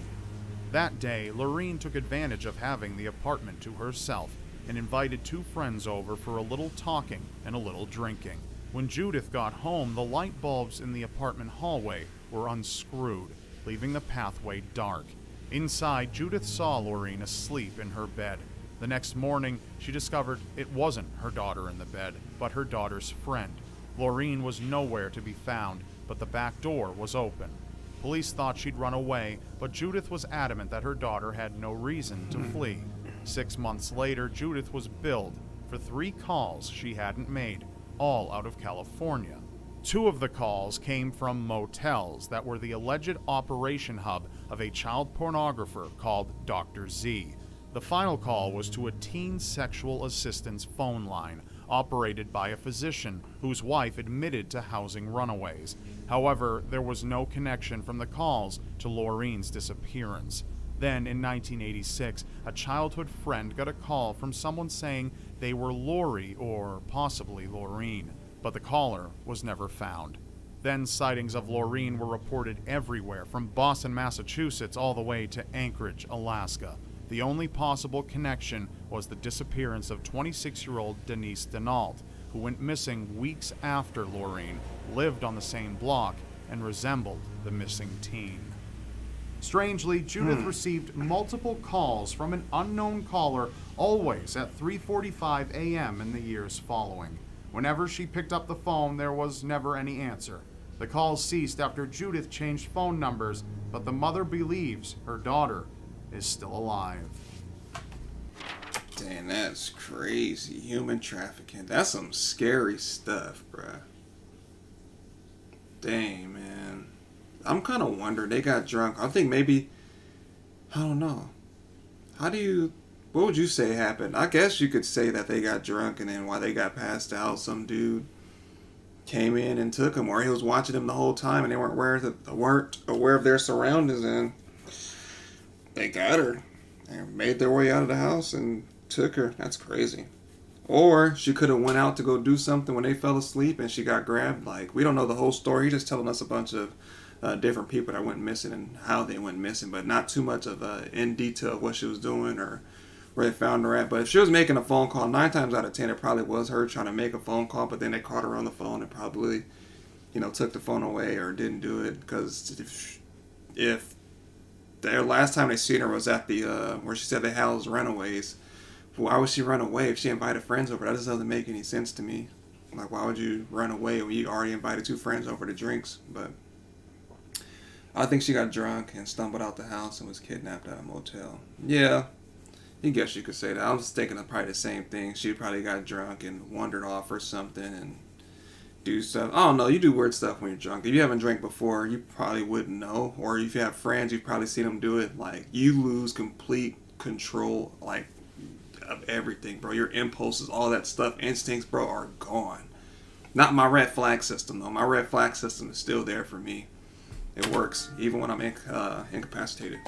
That day, Lorraine took advantage of having the apartment to herself and invited 2 friends over for a little talking and a little drinking. When Judith got home, the light bulbs in the apartment hallway were unscrewed, leaving the pathway dark. Inside, Judith saw Lorraine asleep in her bed. The next morning, she discovered it wasn't her daughter in the bed, but her daughter's friend. Lorraine was nowhere to be found, but the back door was open. Police thought she'd run away, but Judith was adamant that her daughter had no reason to flee. 6 months later, Judith was billed for 3 calls she hadn't made, all out of California. 2 of the calls came from motels that were the alleged operation hub of a child pornographer called Dr. Z. The final call was to a teen sexual assistance phone line, operated by a physician whose wife admitted to housing runaways. However, there was no connection from the calls to Lorraine's disappearance. Then, in 1986, a childhood friend got a call from someone saying they were Lori or possibly Laureen, but the caller was never found. Then sightings of Laureen were reported everywhere, from Boston, Massachusetts, all the way to Anchorage, Alaska. The only possible connection was the disappearance of 26-year-old Denise Denault, who went missing weeks after Laureen, lived on the same block, and resembled the missing teen. Strangely, Judith received multiple calls from an unknown caller, always at 3:45 a.m. in the years following. Whenever she picked up the phone, there was never any answer. The calls ceased after Judith changed phone numbers, but the mother believes her daughter is still alive. Dang, that's crazy. Human trafficking. That's some scary stuff, bruh. Dang, man. I'm kind of wondering. They got drunk. I think maybe, I don't know. What would you say happened? I guess you could say that they got drunk and then while they got passed out, some dude came in and took them, or he was watching them the whole time and they weren't aware of their surroundings, and they got her and made their way out of the house and took her. That's crazy. Or she could have went out to go do something when they fell asleep and she got grabbed. Like, we don't know the whole story. He's just telling us a bunch of different people that went missing and how they went missing, but not too much of in detail of what she was doing or where they found her at. But if she was making a phone call, 9 times out of 10 it probably was her trying to make a phone call, but then they caught her on the phone and probably, took the phone away or didn't do it. Because if their last time they seen her was at the where she said they housed runaways, why would she run away if she invited friends over? That just doesn't make any sense to me. Like, why would you run away when you already invited 2 friends over to drinks? But I think she got drunk and stumbled out the house and was kidnapped at a motel. Yeah, I guess you could say that. I was thinking of probably the same thing. She probably got drunk and wandered off or something and do stuff. I don't know. You do weird stuff when you're drunk. If you haven't drank before, you probably wouldn't know. Or if you have friends, you've probably seen them do it. Like, you lose complete control, like, of everything, bro. Your impulses, all that stuff, instincts, bro, are gone. Not my red flag system, though. My red flag system is still there for me. It works, even when I'm incapacitated.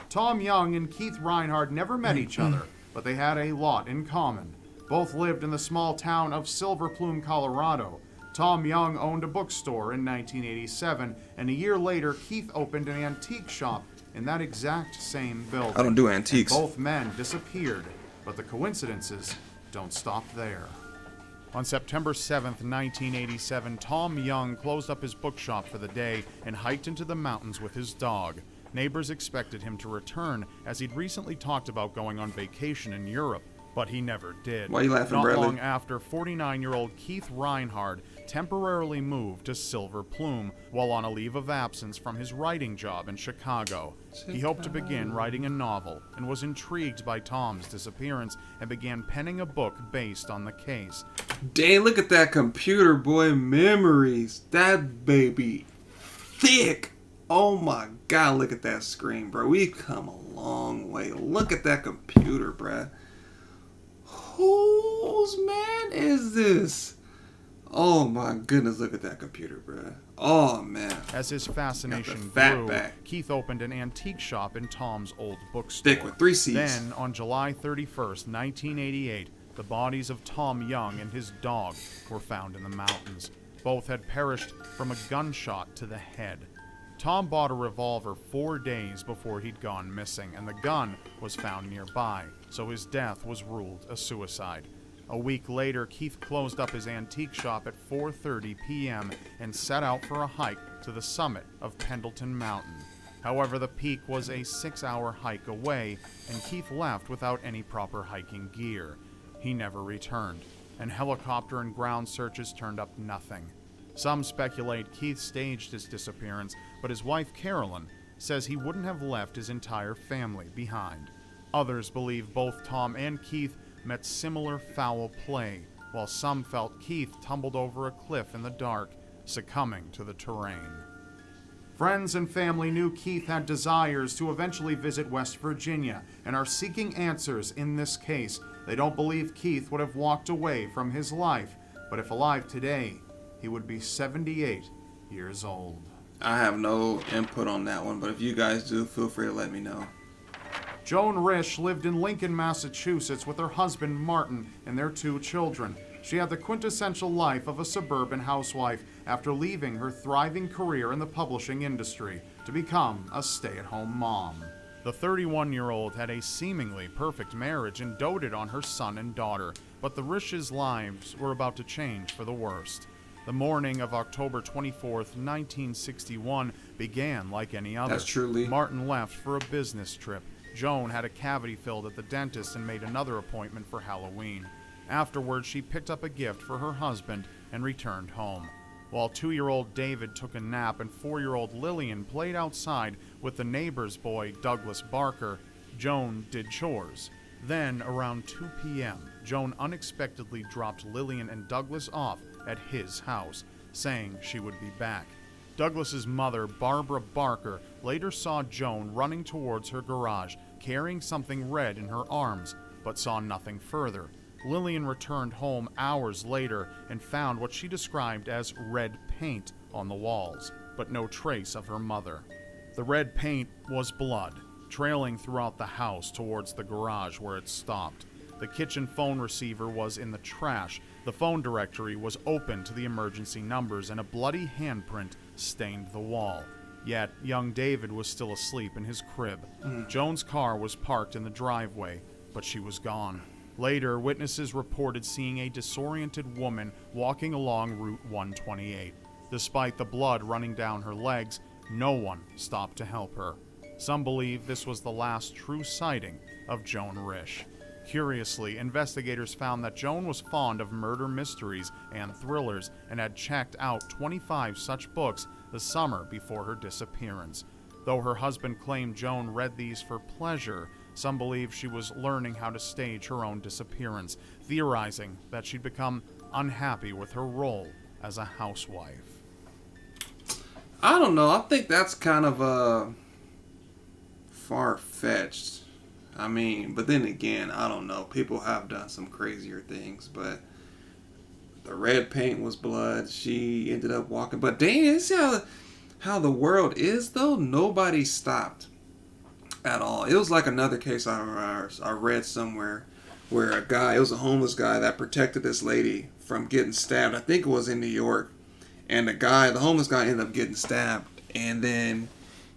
Tom Young and Keith Reinhard never met each other, but they had a lot in common. Both lived in the small town of Silver Plume, Colorado. Tom Young owned a bookstore in 1987, and a year later, Keith opened an antique shop in that exact same building. I don't do antiques. And both men disappeared, but the coincidences don't stop there. On September 7th, 1987, Tom Young closed up his bookshop for the day and hiked into the mountains with his dog. Neighbors expected him to return, as he'd recently talked about going on vacation in Europe, but he never did. Why are you laughing, Bradley? Not long after, 49-year-old Keith Reinhard temporarily moved to Silver Plume while on a leave of absence from his writing job in Chicago. He hoped to begin writing a novel and was intrigued by Tom's disappearance and began penning a book based on the case. Dang, look at that computer, boy. Memories. That baby thick. Oh my God, look at that screen, bro. We've come a long way. Look at that computer, bruh. Whose man is this? Oh my goodness, look at that computer, bruh. Oh man. As his fascination grew, Keith opened an antique shop in Tom's old bookstore. Thick with 3 C's. Then, on July 31st, 1988, the bodies of Tom Young and his dog were found in the mountains. Both had perished from a gunshot to the head. Tom bought a revolver 4 days before he'd gone missing, and the gun was found nearby, so his death was ruled a suicide. A week later, Keith closed up his antique shop at 4:30 p.m. and set out for a hike to the summit of Pendleton Mountain. However, the peak was a 6-hour hike away, and Keith left without any proper hiking gear. He never returned, and helicopter and ground searches turned up nothing. Some speculate Keith staged his disappearance, but his wife Carolyn says he wouldn't have left his entire family behind. Others believe both Tom and Keith met similar foul play, while some felt Keith tumbled over a cliff in the dark, succumbing to the terrain. Friends and family knew Keith had desires to eventually visit West Virginia and are seeking answers in this case. They don't believe Keith would have walked away from his life, but if alive today, he would be 78 years old. I have no input on that one, but if you guys do, feel free to let me know. Joan Risch lived in Lincoln, Massachusetts with her husband Martin and their 2 children. She had the quintessential life of a suburban housewife after leaving her thriving career in the publishing industry to become a stay-at-home mom. The 31-year-old had a seemingly perfect marriage and doted on her son and daughter, but the Risch's lives were about to change for the worst. The morning of October 24th, 1961 began like any other. That's true, Lee. Martin left for a business trip. Joan had a cavity filled at the dentist and made another appointment for Halloween. Afterwards, she picked up a gift for her husband and returned home. While 2-year-old David took a nap and 4-year-old Lillian played outside with the neighbor's boy, Douglas Barker, Joan did chores. Then, around 2 p.m., Joan unexpectedly dropped Lillian and Douglas off at his house, saying she would be back. Douglas's mother, Barbara Barker, later saw Joan running towards her garage, carrying something red in her arms, but saw nothing further. Lillian returned home hours later and found what she described as red paint on the walls, but no trace of her mother. The red paint was blood, trailing throughout the house towards the garage where it stopped. The kitchen phone receiver was in the trash. The phone directory was open to the emergency numbers, and a bloody handprint stained the wall. Yet, young David was still asleep in his crib. Joan's car was parked in the driveway, but she was gone. Later, witnesses reported seeing a disoriented woman walking along Route 128. Despite the blood running down her legs, no one stopped to help her. Some believe this was the last true sighting of Joan Risch. Curiously, investigators found that Joan was fond of murder mysteries and thrillers and had checked out 25 such books the summer before her disappearance. Though her husband claimed Joan read these for pleasure, some believe she was learning how to stage her own disappearance, theorizing that she'd become unhappy with her role as a housewife. I don't know. I think that's kind of far-fetched. I mean, but then again, I don't know. People have done some crazier things, but the red paint was blood. She ended up walking. But dang, you see how the world is, though? Nobody stopped at all. It was like another case I read somewhere where it was a homeless guy that protected this lady from getting stabbed. I think it was in New York. And the homeless guy ended up getting stabbed. And then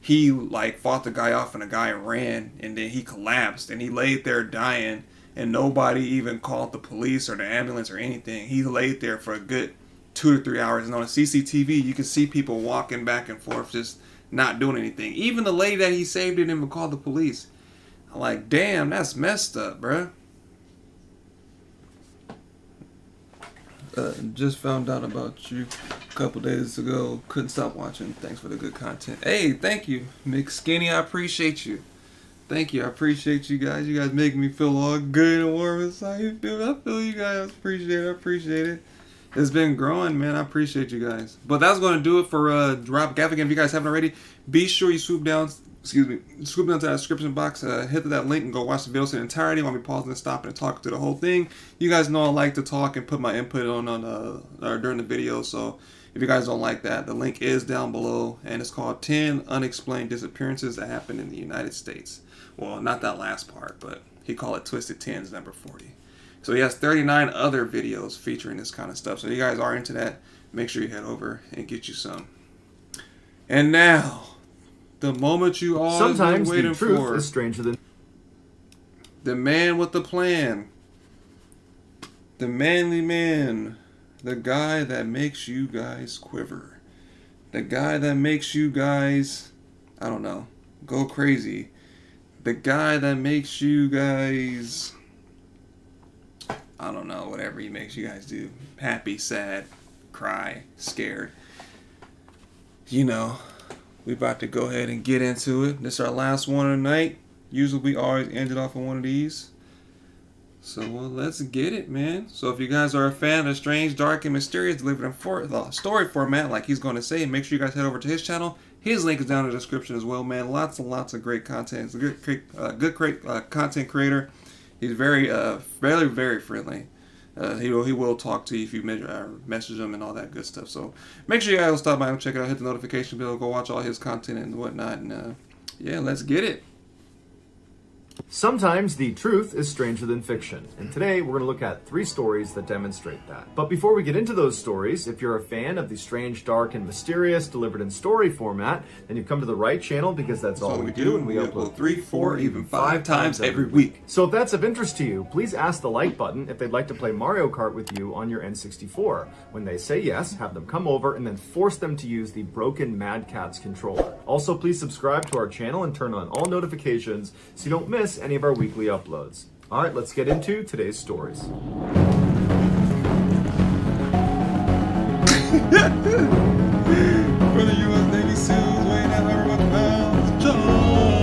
he fought the guy off and the guy ran, and then he collapsed and he laid there dying, and nobody even called the police or the ambulance or anything. He laid there for a good 2 to 3 hours, and on the CCTV you could see people walking back and forth just not doing anything. Even the lady that he saved didn't even call the police. I'm like, damn, that's messed up, bruh. Just found out about you a couple days ago. Couldn't stop watching. Thanks for the good content. Hey, thank you, Mick Skinny. I appreciate you. Thank you. I appreciate you guys. You guys make me feel all good and warm inside. I feel you guys. Appreciate it. I appreciate it. It's been growing, man. I appreciate you guys. But that's going to do it for Drop Gaffigan. If you guys haven't already, be sure you swoop down to that description box, hit that link and go watch the videos in entirety while we pausing and stopping and talking to the whole thing. You guys know I like to talk and put my input on during the video, so if you guys don't like that, the link is down below, and it's called 10 Unexplained Disappearances That Happened in the United States. Well, not that last part, but he called it Twisted Tens number 40. So he has 39 other videos featuring this kind of stuff. So if you guys are into that, make sure you head over and get you some. And now, the moment you all been waiting for. Sometimes the truth is stranger than... The man with the plan. The manly man. The guy that makes you guys quiver. The guy that makes you guys, I don't know, go crazy. The guy that makes you guys, I don't know, whatever he makes you guys do. Happy, sad, cry, scared. You know, we about to go ahead and get into it. This is our last one of the night. Usually we always end it off on one of these. So let's get it, man. So if you guys are a fan of strange, dark, and mysterious, delivered in the story format, like he's going to say, make sure you guys head over to his channel. His link is down in the description as well, man. Lots and lots of great content. He's a good content creator. He's very, very friendly. He will talk to you if you message him and all that good stuff. So make sure you guys stop by and check it out. Hit the notification bell. Go watch all his content and whatnot. And yeah, let's get it. Sometimes the truth is stranger than fiction, and today we're going to look at 3 stories that demonstrate that. But before we get into those stories, if you're a fan of the strange, dark, and mysterious delivered in story format, then you've come to the right channel, because that's all we do, and we upload 3, 4, even 5 times every week. So if that's of interest to you, please ask the like button if they'd like to play Mario Kart with you on your N64. When they say yes, have them come over and then force them to use the broken Mad Catz controller. Also, please subscribe to our channel and turn on all notifications so you don't miss any of our weekly uploads. All right, let's get into today's stories. For the U.S. Navy SEALs weighing at however much pounds, John!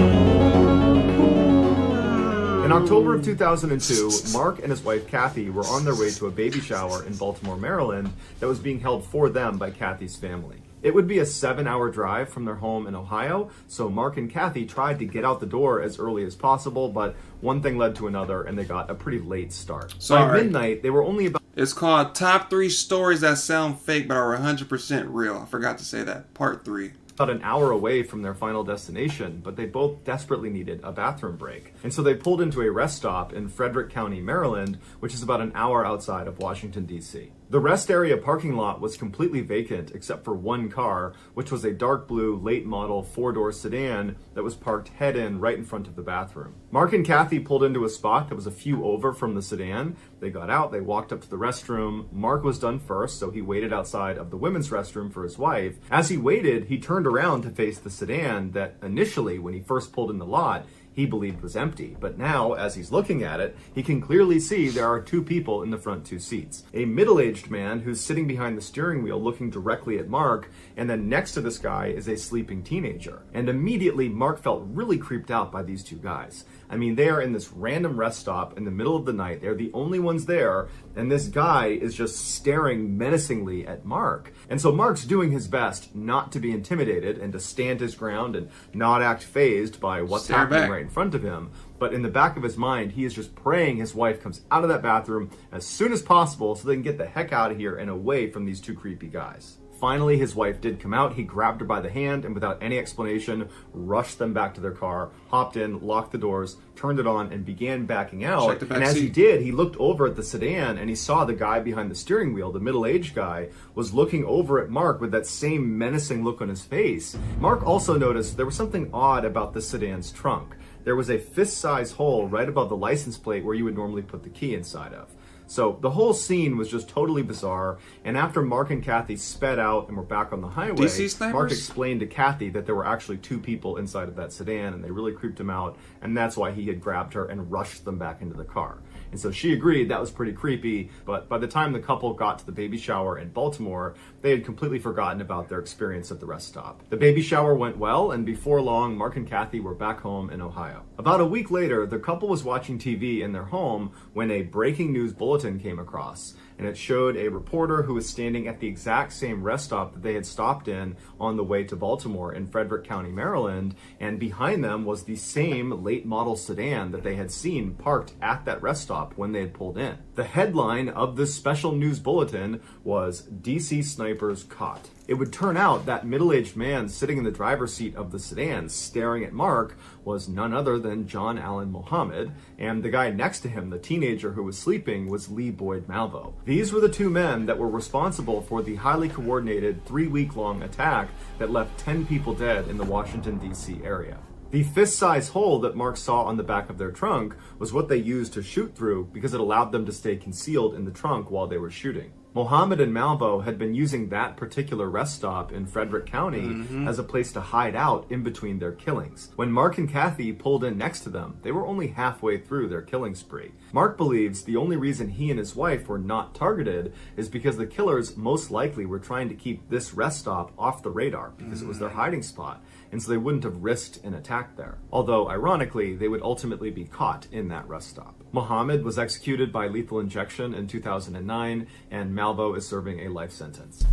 In October of 2002, Mark and his wife Kathy were on their way to a baby shower in Baltimore, Maryland that was being held for them by Kathy's family. It would be a 7-hour drive from their home in Ohio, so Mark and Kathy tried to get out the door as early as possible, but one thing led to another, and they got a pretty late start. Sorry. By midnight, they were only about... It's called Top 3 Stories That Sound Fake But Are 100% Real. I forgot to say that. Part 3. About an hour away from their final destination, but they both desperately needed a bathroom break. And so they pulled into a rest stop in Frederick County, Maryland, which is about an hour outside of Washington, D.C. The rest area parking lot was completely vacant except for one car, which was a dark blue late model 4-door sedan that was parked head-in right in front of the bathroom. Mark and Kathy pulled into a spot that was a few over from the sedan. They got out, they walked up to the restroom. Mark was done first, so he waited outside of the women's restroom for his wife. As he waited, he turned around to face the sedan that initially, when he first pulled in the lot, he believed was empty. But now, as he's looking at it, he can clearly see there are 2 people in the front 2 seats. A middle-aged man who's sitting behind the steering wheel looking directly at Mark, and then next to this guy is a sleeping teenager. And immediately, Mark felt really creeped out by these 2 guys. I mean, they are in this random rest stop in the middle of the night. They're the only ones there, and this guy is just staring menacingly at Mark. And so Mark's doing his best not to be intimidated and to stand his ground and not act fazed by what's happening right in front of him. But in the back of his mind, he is just praying his wife comes out of that bathroom as soon as possible so they can get the heck out of here and away from these 2 creepy guys. Finally, his wife did come out. He grabbed her by the hand and without any explanation, rushed them back to their car, hopped in, locked the doors, turned it on, and began backing out. And as he did, he looked over at the sedan and he saw the guy behind the steering wheel, the middle-aged guy, was looking over at Mark with that same menacing look on his face. Mark also noticed there was something odd about the sedan's trunk. There was a fist-size hole right above the license plate where you would normally put the key inside of. So the whole scene was just totally bizarre, and after Mark and Kathy sped out and were back on the highway, Mark explained to Kathy that there were actually 2 people inside of that sedan, and they really creeped him out, and that's why he had grabbed her and rushed them back into the car. And so she agreed that was pretty creepy, but by the time the couple got to the baby shower in Baltimore, they had completely forgotten about their experience at the rest stop. The baby shower went well, and before long, Mark and Kathy were back home in Ohio. About a week later, the couple was watching TV in their home when a breaking news bulletin came across, and it showed a reporter who was standing at the exact same rest stop that they had stopped in on the way to Baltimore in Frederick County, Maryland, and behind them was the same late model sedan that they had seen parked at that rest stop when they had pulled in. The headline of this special news bulletin was DC Snipers Caught. It would turn out that middle-aged man sitting in the driver's seat of the sedan staring at Mark was none other than John Allen Muhammad, and the guy next to him, the teenager who was sleeping, was Lee Boyd Malvo. These were the 2 men that were responsible for the highly coordinated 3-week-long attack that left 10 people dead in the Washington, D.C. area. The fist-size hole that Mark saw on the back of their trunk was what they used to shoot through because it allowed them to stay concealed in the trunk while they were shooting. Mohammed and Malvo had been using that particular rest stop in Frederick County as a place to hide out in between their killings. When Mark and Kathy pulled in next to them, they were only halfway through their killing spree. Mark believes the only reason he and his wife were not targeted is because the killers most likely were trying to keep this rest stop off the radar because it was their hiding spot, and so they wouldn't have risked an attack there. Although, ironically, they would ultimately be caught in that rest stop. Mohammed was executed by lethal injection in 2009, and Malvo is serving a life sentence.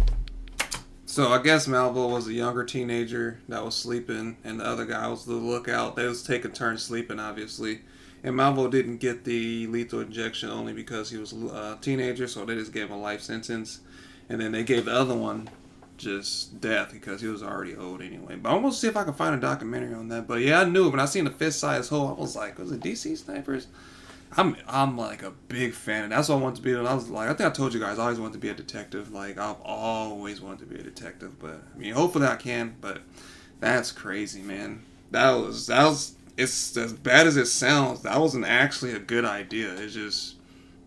So I guess Malvo was a younger teenager that was sleeping, and the other guy was the lookout. They was taking turns sleeping, obviously. And Malvo didn't get the lethal injection only because he was a teenager, so they just gave him a life sentence. And then they gave the other one just death because he was already old anyway. But I'm going to see if I can find a documentary on that. But yeah, I knew when I seen the fist-sized hole, I was like, was it DC snipers? I'm like a big fan, and that's what I wanted to be. And I was like, I think I told you guys, I always wanted to be a detective. Like, I've always wanted to be a detective. But I mean, hopefully I can. But that's crazy, man. That was. It's as bad as it sounds. That wasn't actually a good idea. It's just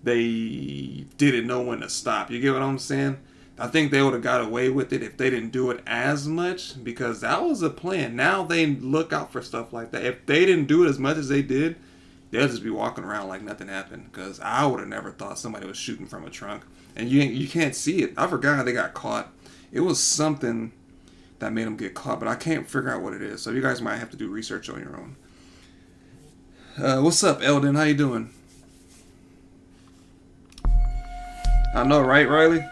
they didn't know when to stop. You get what I'm saying? I think they would have got away with it if they didn't do it as much, because that was a plan. Now they look out for stuff like that. If they didn't do it as much as they did, they'll just be walking around like nothing happened. Because I would have never thought somebody was shooting from a trunk, and you can't see it. I forgot how they got caught. It was something that made them get caught, but I can't figure out what it is. So you guys might have to do research on your own. What's up, Eldon? How you doing? I know, right, Riley?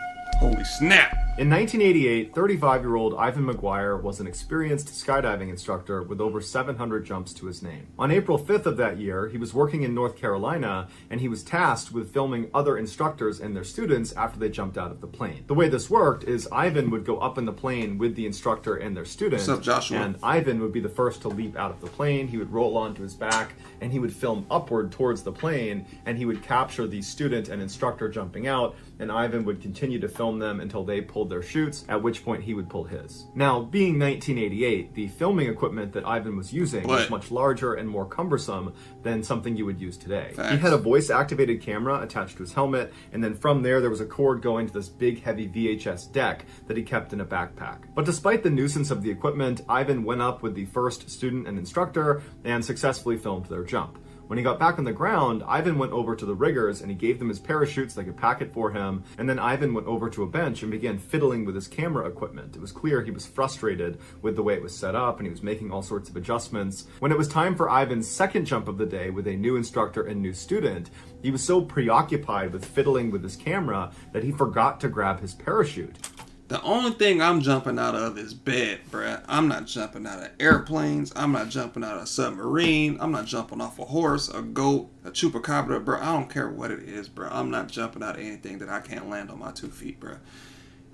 Holy snap! In 1988, 35-year-old Ivan McGuire was an experienced skydiving instructor with over 700 jumps to his name. On April 5th of that year, he was working in North Carolina, and he was tasked with filming other instructors and their students after they jumped out of the plane. The way this worked is Ivan would go up in the plane with the instructor and their student. What's up, Joshua? And Ivan would be the first to leap out of the plane. He would roll onto his back, and he would film upward towards the plane, and he would capture the student and instructor jumping out, and Ivan would continue to film them until they pulled their chutes, at which point he would pull his. Now, being 1988, the filming equipment that Ivan was using was much larger and more cumbersome than something you would use today. Thanks. He had a voice-activated camera attached to his helmet, and then from there was a cord going to this big, heavy VHS deck that he kept in a backpack. But despite the nuisance of the equipment, Ivan went up with the first student and instructor and successfully filmed their jump. When he got back on the ground, Ivan went over to the riggers and he gave them his parachute so they could pack it for him. And then Ivan went over to a bench and began fiddling with his camera equipment. It was clear he was frustrated with the way it was set up, and he was making all sorts of adjustments. When it was time for Ivan's second jump of the day with a new instructor and new student, he was so preoccupied with fiddling with his camera that he forgot to grab his parachute. The only thing I'm jumping out of is bed, bruh. I'm not jumping out of airplanes. I'm not jumping out of a submarine. I'm not jumping off a horse, a goat, a chupacabra, bruh. I don't care what it is, bruh. I'm not jumping out of anything that I can't land on my 2 feet, bruh.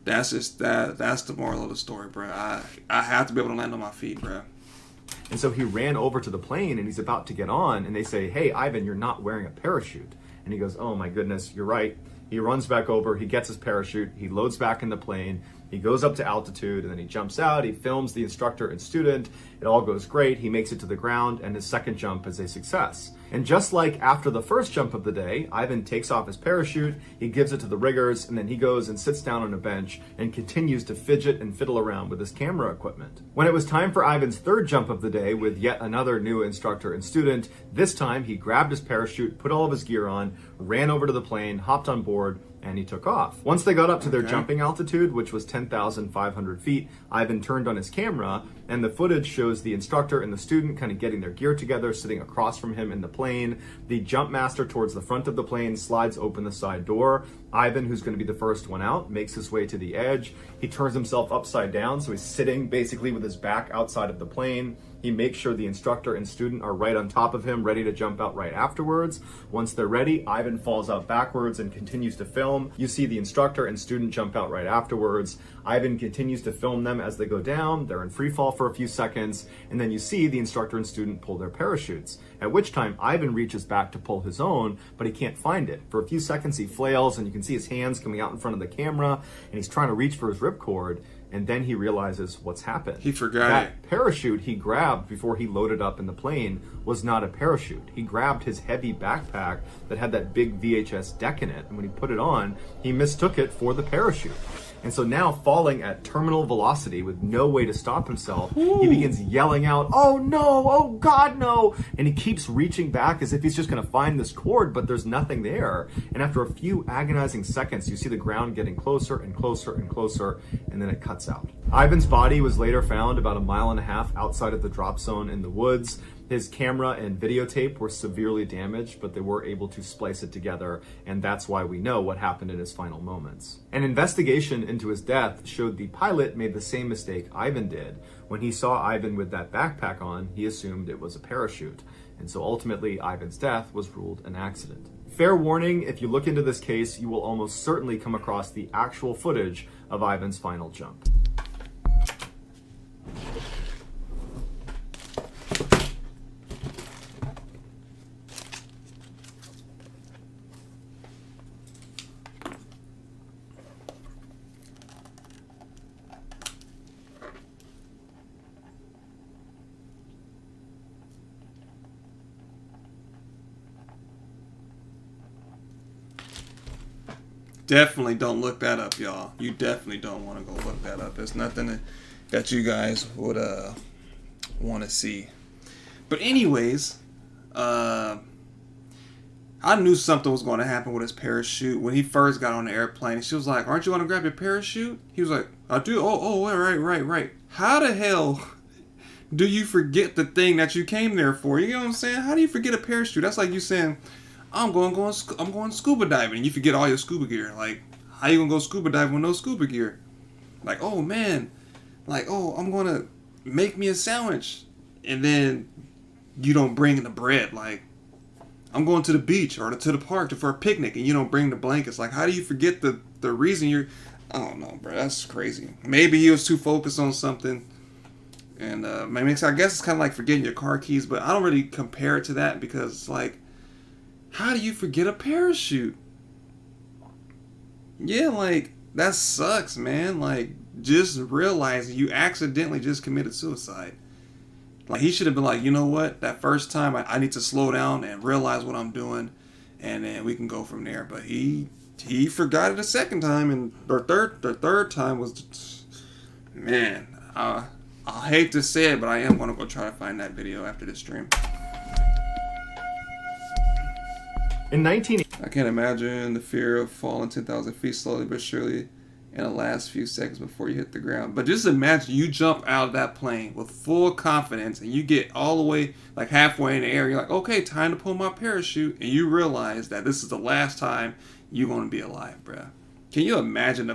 That's just that. That's the moral of the story, bruh. I have to be able to land on my feet, bruh. And so he ran over to the plane and he's about to get on, and they say, "Hey, Ivan, you're not wearing a parachute." And he goes, "Oh my goodness, you're right." He runs back over, he gets his parachute, he loads back in the plane, he goes up to altitude, and then he jumps out, he films the instructor and student, it all goes great, he makes it to the ground, and his second jump is a success. And just like after the first jump of the day, Ivan takes off his parachute, he gives it to the riggers, and then he goes and sits down on a bench and continues to fidget and fiddle around with his camera equipment. When it was time for Ivan's third jump of the day with yet another new instructor and student, this time he grabbed his parachute, put all of his gear on, ran over to the plane, hopped on board, and he took off. Once they got up to their jumping altitude, which was 10,500 feet, Ivan turned on his camera, and the footage shows the instructor and the student kind of getting their gear together, sitting across from him in the plane. The jump master towards the front of the plane slides open the side door. Ivan, who's going to be the first one out, makes his way to the edge. He turns himself upside down, so he's sitting basically with his back outside of the plane. He makes sure the instructor and student are right on top of him, ready to jump out right afterwards. Once they're ready, Ivan falls out backwards and continues to film. You see the instructor and student jump out right afterwards. Ivan continues to film them as they go down. They're in free fall for a few seconds, and then you see the instructor and student pull their parachutes, at which time Ivan reaches back to pull his own, but he can't find it. For a few seconds he flails, and you can see his hands coming out in front of the camera, and he's trying to reach for his ripcord. And then he realizes what's happened. He forgot that parachute he grabbed before he loaded up in the plane was not a parachute. He grabbed his heavy backpack that had that big VHS deck in it, and when he put it on, he mistook it for the parachute. And so now, falling at terminal velocity with no way to stop himself, he begins yelling out, "Oh no, oh God, no!" And he keeps reaching back as if he's just going to find this cord, but there's nothing there. And after a few agonizing seconds, you see the ground getting closer and closer and closer, and then it cuts out. Ivan's body was later found about 1.5 miles outside of the drop zone in the woods. His camera and videotape were severely damaged, but they were able to splice it together, and that's why we know what happened in his final moments. An investigation into his death showed the pilot made the same mistake Ivan did. When he saw Ivan with that backpack on, he assumed it was a parachute. and so ultimately Ivan's death was ruled an accident. Fair warning, if you look into this case, you will almost certainly come across the actual footage of Ivan's final jump. Definitely don't look that up, y'all. You definitely don't want to go look that up. It's nothing that you guys would want to see. But anyways, I knew something was going to happen with his parachute. When he first got on the airplane, she was like, "Aren't you going to grab your parachute?" He was like, "I do." Oh, right. How the hell do you forget the thing that you came there for? You know what I'm saying? How do you forget a parachute? That's like you saying, I'm going scuba diving, and you forget all your scuba gear. Like, how you gonna go scuba diving with no scuba gear? Like, oh man, like, oh, I'm gonna make me a sandwich, and then you don't bring the bread. Like, I'm going to the beach or to the park for a picnic, and you don't bring the blankets. Like, how do you forget the reason you're? I don't know, bro. That's crazy. Maybe he was too focused on something, and maybe I guess it's kind of like forgetting your car keys. But I don't really compare it to that because it's like, how do you forget a parachute? Yeah, like, that sucks, man. Like, just realizing you accidentally just committed suicide. Like, he should have been like, you know what? That first time, I need to slow down and realize what I'm doing, and then we can go from there. But he forgot it a second time, and the third time was, man, I hate to say it, but I am going to go try to find that video after this stream. In 19... I can't imagine the fear of falling 10,000 feet slowly but surely in the last few seconds before you hit the ground. But just imagine you jump out of that plane with full confidence and you get all the way, like halfway in the air. You're like, okay, time to pull my parachute. And you realize that this is the last time you're going to be alive, bruh. Can you imagine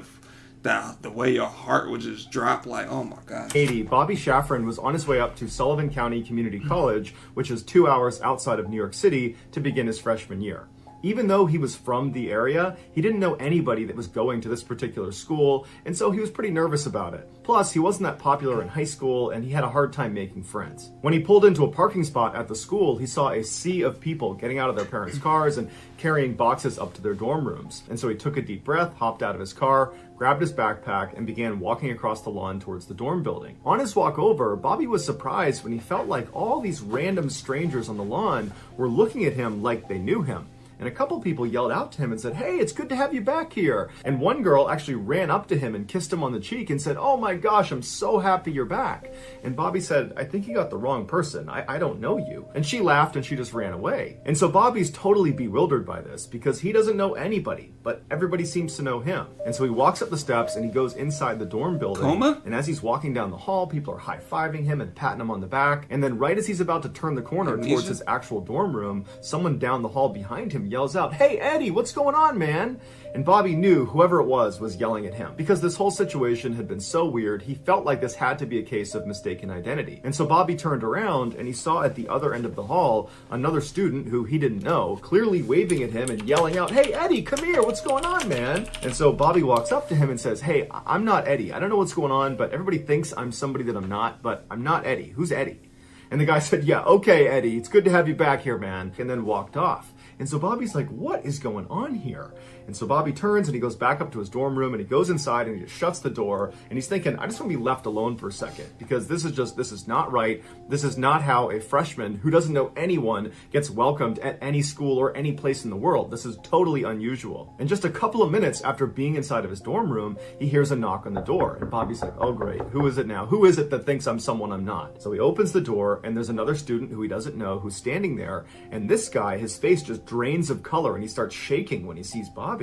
the way your heart would just drop? Like, oh my God. 80, Bobby Shafran was on his way up to Sullivan County Community College, which is 2 hours outside of New York City, to begin his freshman year. Even though he was from the area, he didn't know anybody that was going to this particular school, and so he was pretty nervous about it. Plus, he wasn't that popular in high school, and he had a hard time making friends. When he pulled into a parking spot at the school, he saw a sea of people getting out of their parents' cars and carrying boxes up to their dorm rooms. And so he took a deep breath, hopped out of his car, grabbed his backpack, and began walking across the lawn towards the dorm building. On his walk over, Bobby was surprised when he felt like all these random strangers on the lawn were looking at him like they knew him. And a couple people yelled out to him and said, "Hey, it's good to have you back here." And one girl actually ran up to him and kissed him on the cheek and said, "Oh my gosh, I'm so happy you're back." And Bobby said, "I think you got the wrong person. I don't know you." And she laughed and she just ran away. And so Bobby's totally bewildered by this because he doesn't know anybody, but everybody seems to know him. And so he walks up the steps and he goes inside the dorm building. Coma? And as he's walking down the hall, people are high-fiving him and patting him on the back. And then right as he's about to turn the corner towards his actual dorm room, someone down the hall behind him yells out, "Hey, Eddie, what's going on, man?" And Bobby knew whoever it was yelling at him. Because this whole situation had been so weird, he felt like this had to be a case of mistaken identity. And so Bobby turned around and he saw at the other end of the hall another student who he didn't know, clearly waving at him and yelling out, "Hey, Eddie, come here, what's going on, man?" And so Bobby walks up to him and says, "Hey, I'm not Eddie. I don't know what's going on, but everybody thinks I'm somebody that I'm not, but I'm not Eddie. Who's Eddie?" And the guy said, "Yeah, okay, Eddie, it's good to have you back here, man," and then walked off. And so Bobby's like, what is going on here? And so Bobby turns and he goes back up to his dorm room and he goes inside and he just shuts the door. And he's thinking, I just want to be left alone for a second because this is not right. This is not how a freshman who doesn't know anyone gets welcomed at any school or any place in the world. This is totally unusual. And just a couple of minutes after being inside of his dorm room, he hears a knock on the door. And Bobby's like, oh great, who is it now? Who is it that thinks I'm someone I'm not? So he opens the door and there's another student who he doesn't know who's standing there. And this guy, his face just drains of color and he starts shaking when he sees Bobby.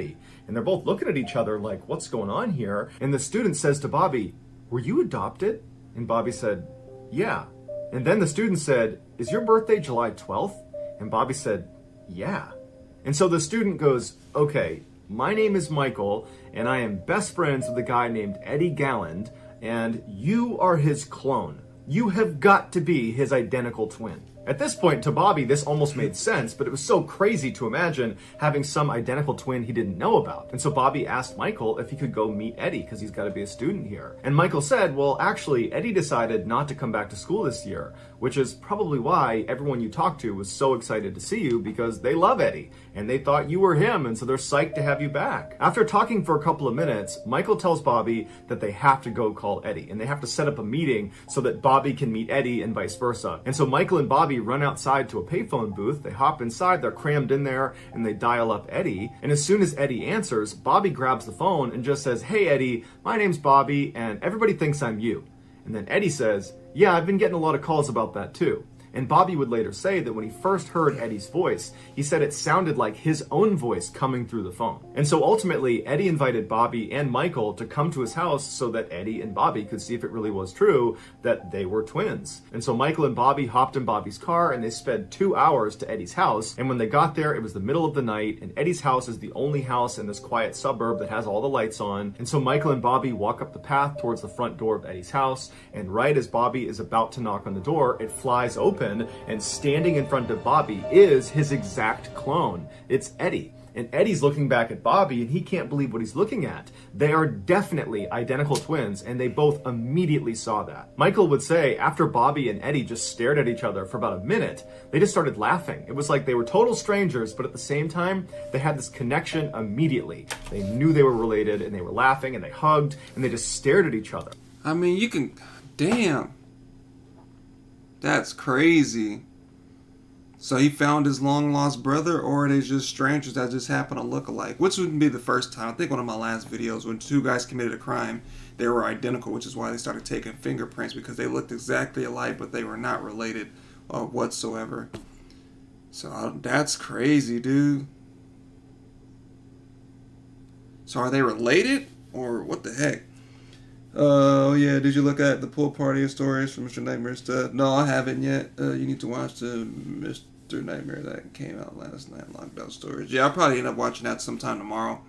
And they're both looking at each other like, what's going on here? And the student says to Bobby, "Were you adopted?" And Bobby said, "Yeah." And then the student said, "Is your birthday July 12th? And Bobby said, "Yeah." And so the student goes, "Okay, my name is Michael, and I am best friends with a guy named Eddie Galland, and you are his clone. You have got to be his identical twin." At this point, to Bobby, this almost made sense, but it was so crazy to imagine having some identical twin he didn't know about. And so Bobby asked Michael if he could go meet Eddie, because he's got to be a student here. And Michael said, well, actually, Eddie decided not to come back to school this year, which is probably why everyone you talked to was so excited to see you, because they love Eddie, and they thought you were him, and so they're psyched to have you back. After talking for a couple of minutes, Michael tells Bobby that they have to go call Eddie, and they have to set up a meeting so that Bobby can meet Eddie and vice versa. And so Michael and Bobby run outside to a payphone booth, they hop inside, they're crammed in there, and they dial up Eddie. And as soon as Eddie answers, Bobby grabs the phone and just says, hey Eddie, my name's Bobby, and everybody thinks I'm you. And then Eddie says, yeah, I've been getting a lot of calls about that too. And Bobby would later say that when he first heard Eddie's voice, he said it sounded like his own voice coming through the phone. And so ultimately, Eddie invited Bobby and Michael to come to his house so that Eddie and Bobby could see if it really was true that they were twins. And so Michael and Bobby hopped in Bobby's car and they sped 2 hours to Eddie's house. And when they got there, it was the middle of the night, and Eddie's house is the only house in this quiet suburb that has all the lights on. And so Michael and Bobby walk up the path towards the front door of Eddie's house, and right as Bobby is about to knock on the door, it flies open, and standing in front of Bobby is his exact clone. It's Eddie. And Eddie's looking back at Bobby, and he can't believe what he's looking at. They are definitely identical twins, and they both immediately saw that. Michael would say after Bobby and Eddie just stared at each other for about a minute, they just started laughing. It was like they were total strangers, but at the same time, they had this connection immediately. They knew they were related, and they were laughing, and they hugged, and they just stared at each other. I mean, you can... Damn. That's crazy. So he found his long-lost brother, or are they just strangers that just happen to look alike? Which wouldn't be the first time. I think one of my last videos, when two guys committed a crime, they were identical, which is why they started taking fingerprints, because they looked exactly alike, but they were not related whatsoever. So that's crazy, dude. So are they related, or what the heck? Oh, yeah, did you look at the pool party stories from Mr. Nightmare stuff? No, I haven't yet. You need to watch the Mr. Nightmare that came out last night, Lockdown Stories. Yeah, I'll probably end up watching that sometime tomorrow.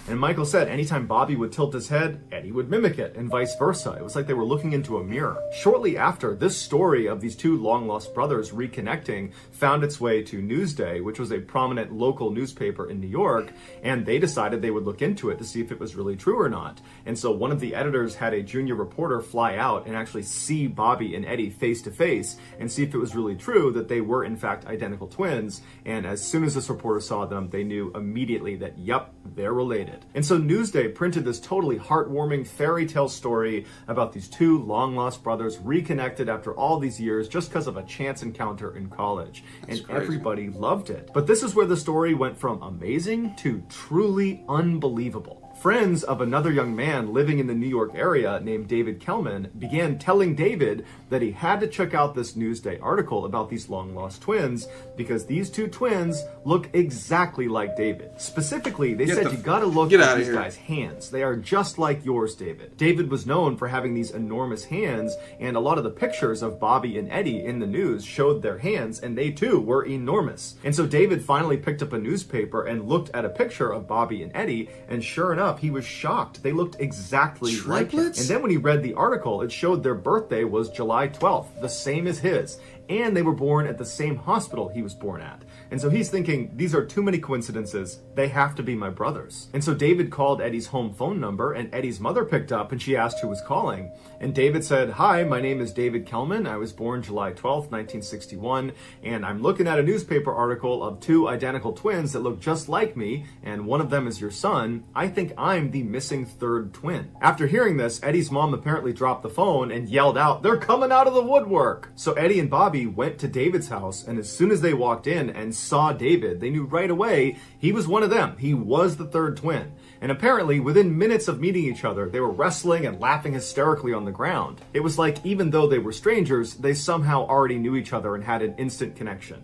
And Michael said anytime Bobby would tilt his head, Eddie would mimic it, and vice versa. It was like they were looking into a mirror. Shortly after, this story of these two long-lost brothers reconnecting found its way to Newsday, which was a prominent local newspaper in New York, and they decided they would look into it to see if it was really true or not. And so one of the editors had a junior reporter fly out and actually see Bobby and Eddie face to face and see if it was really true that they were in fact identical twins. And as soon as this reporter saw them, they knew immediately that, yep, they're related. And so Newsday printed this totally heartwarming fairy tale story about these two long-lost brothers reconnected after all these years just because of a chance encounter in college. And everybody loved it. But this is where the story went from amazing to truly unbelievable. Friends of another young man living in the New York area named David Kelman began telling David that he had to check out this Newsday article about these long-lost twins because these two twins look exactly like David. Specifically, they said you gotta look at these guys' hands. They are just like yours, David. David was known for having these enormous hands, and a lot of the pictures of Bobby and Eddie in the news showed their hands, and they too were enormous. And so David finally picked up a newspaper and looked at a picture of Bobby and Eddie, and sure enough, he was shocked. They looked exactly like him. And then when he read the article, it showed their birthday was July 12th, the same as his. And they were born at the same hospital he was born at. And so he's thinking, these are too many coincidences. They have to be my brothers. And so David called Eddie's home phone number, and Eddie's mother picked up, and she asked who was calling. And David said, hi, my name is David Kelman. I was born July 12th, 1961, and I'm looking at a newspaper article of two identical twins that look just like me, and one of them is your son. I think I'm the missing third twin. After hearing this, Eddie's mom apparently dropped the phone and yelled out, they're coming out of the woodwork. So Eddie and Bobby went to David's house, and as soon as they walked in and saw David, they knew right away he was one of them. He was the third twin. And apparently, within minutes of meeting each other, they were wrestling and laughing hysterically on the ground. It was like, even though they were strangers, they somehow already knew each other and had an instant connection.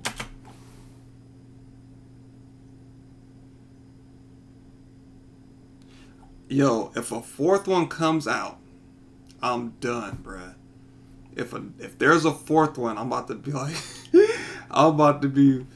Yo, if a fourth one comes out, I'm done, bruh. If there's a fourth one, I'm about to be like, I'm about to be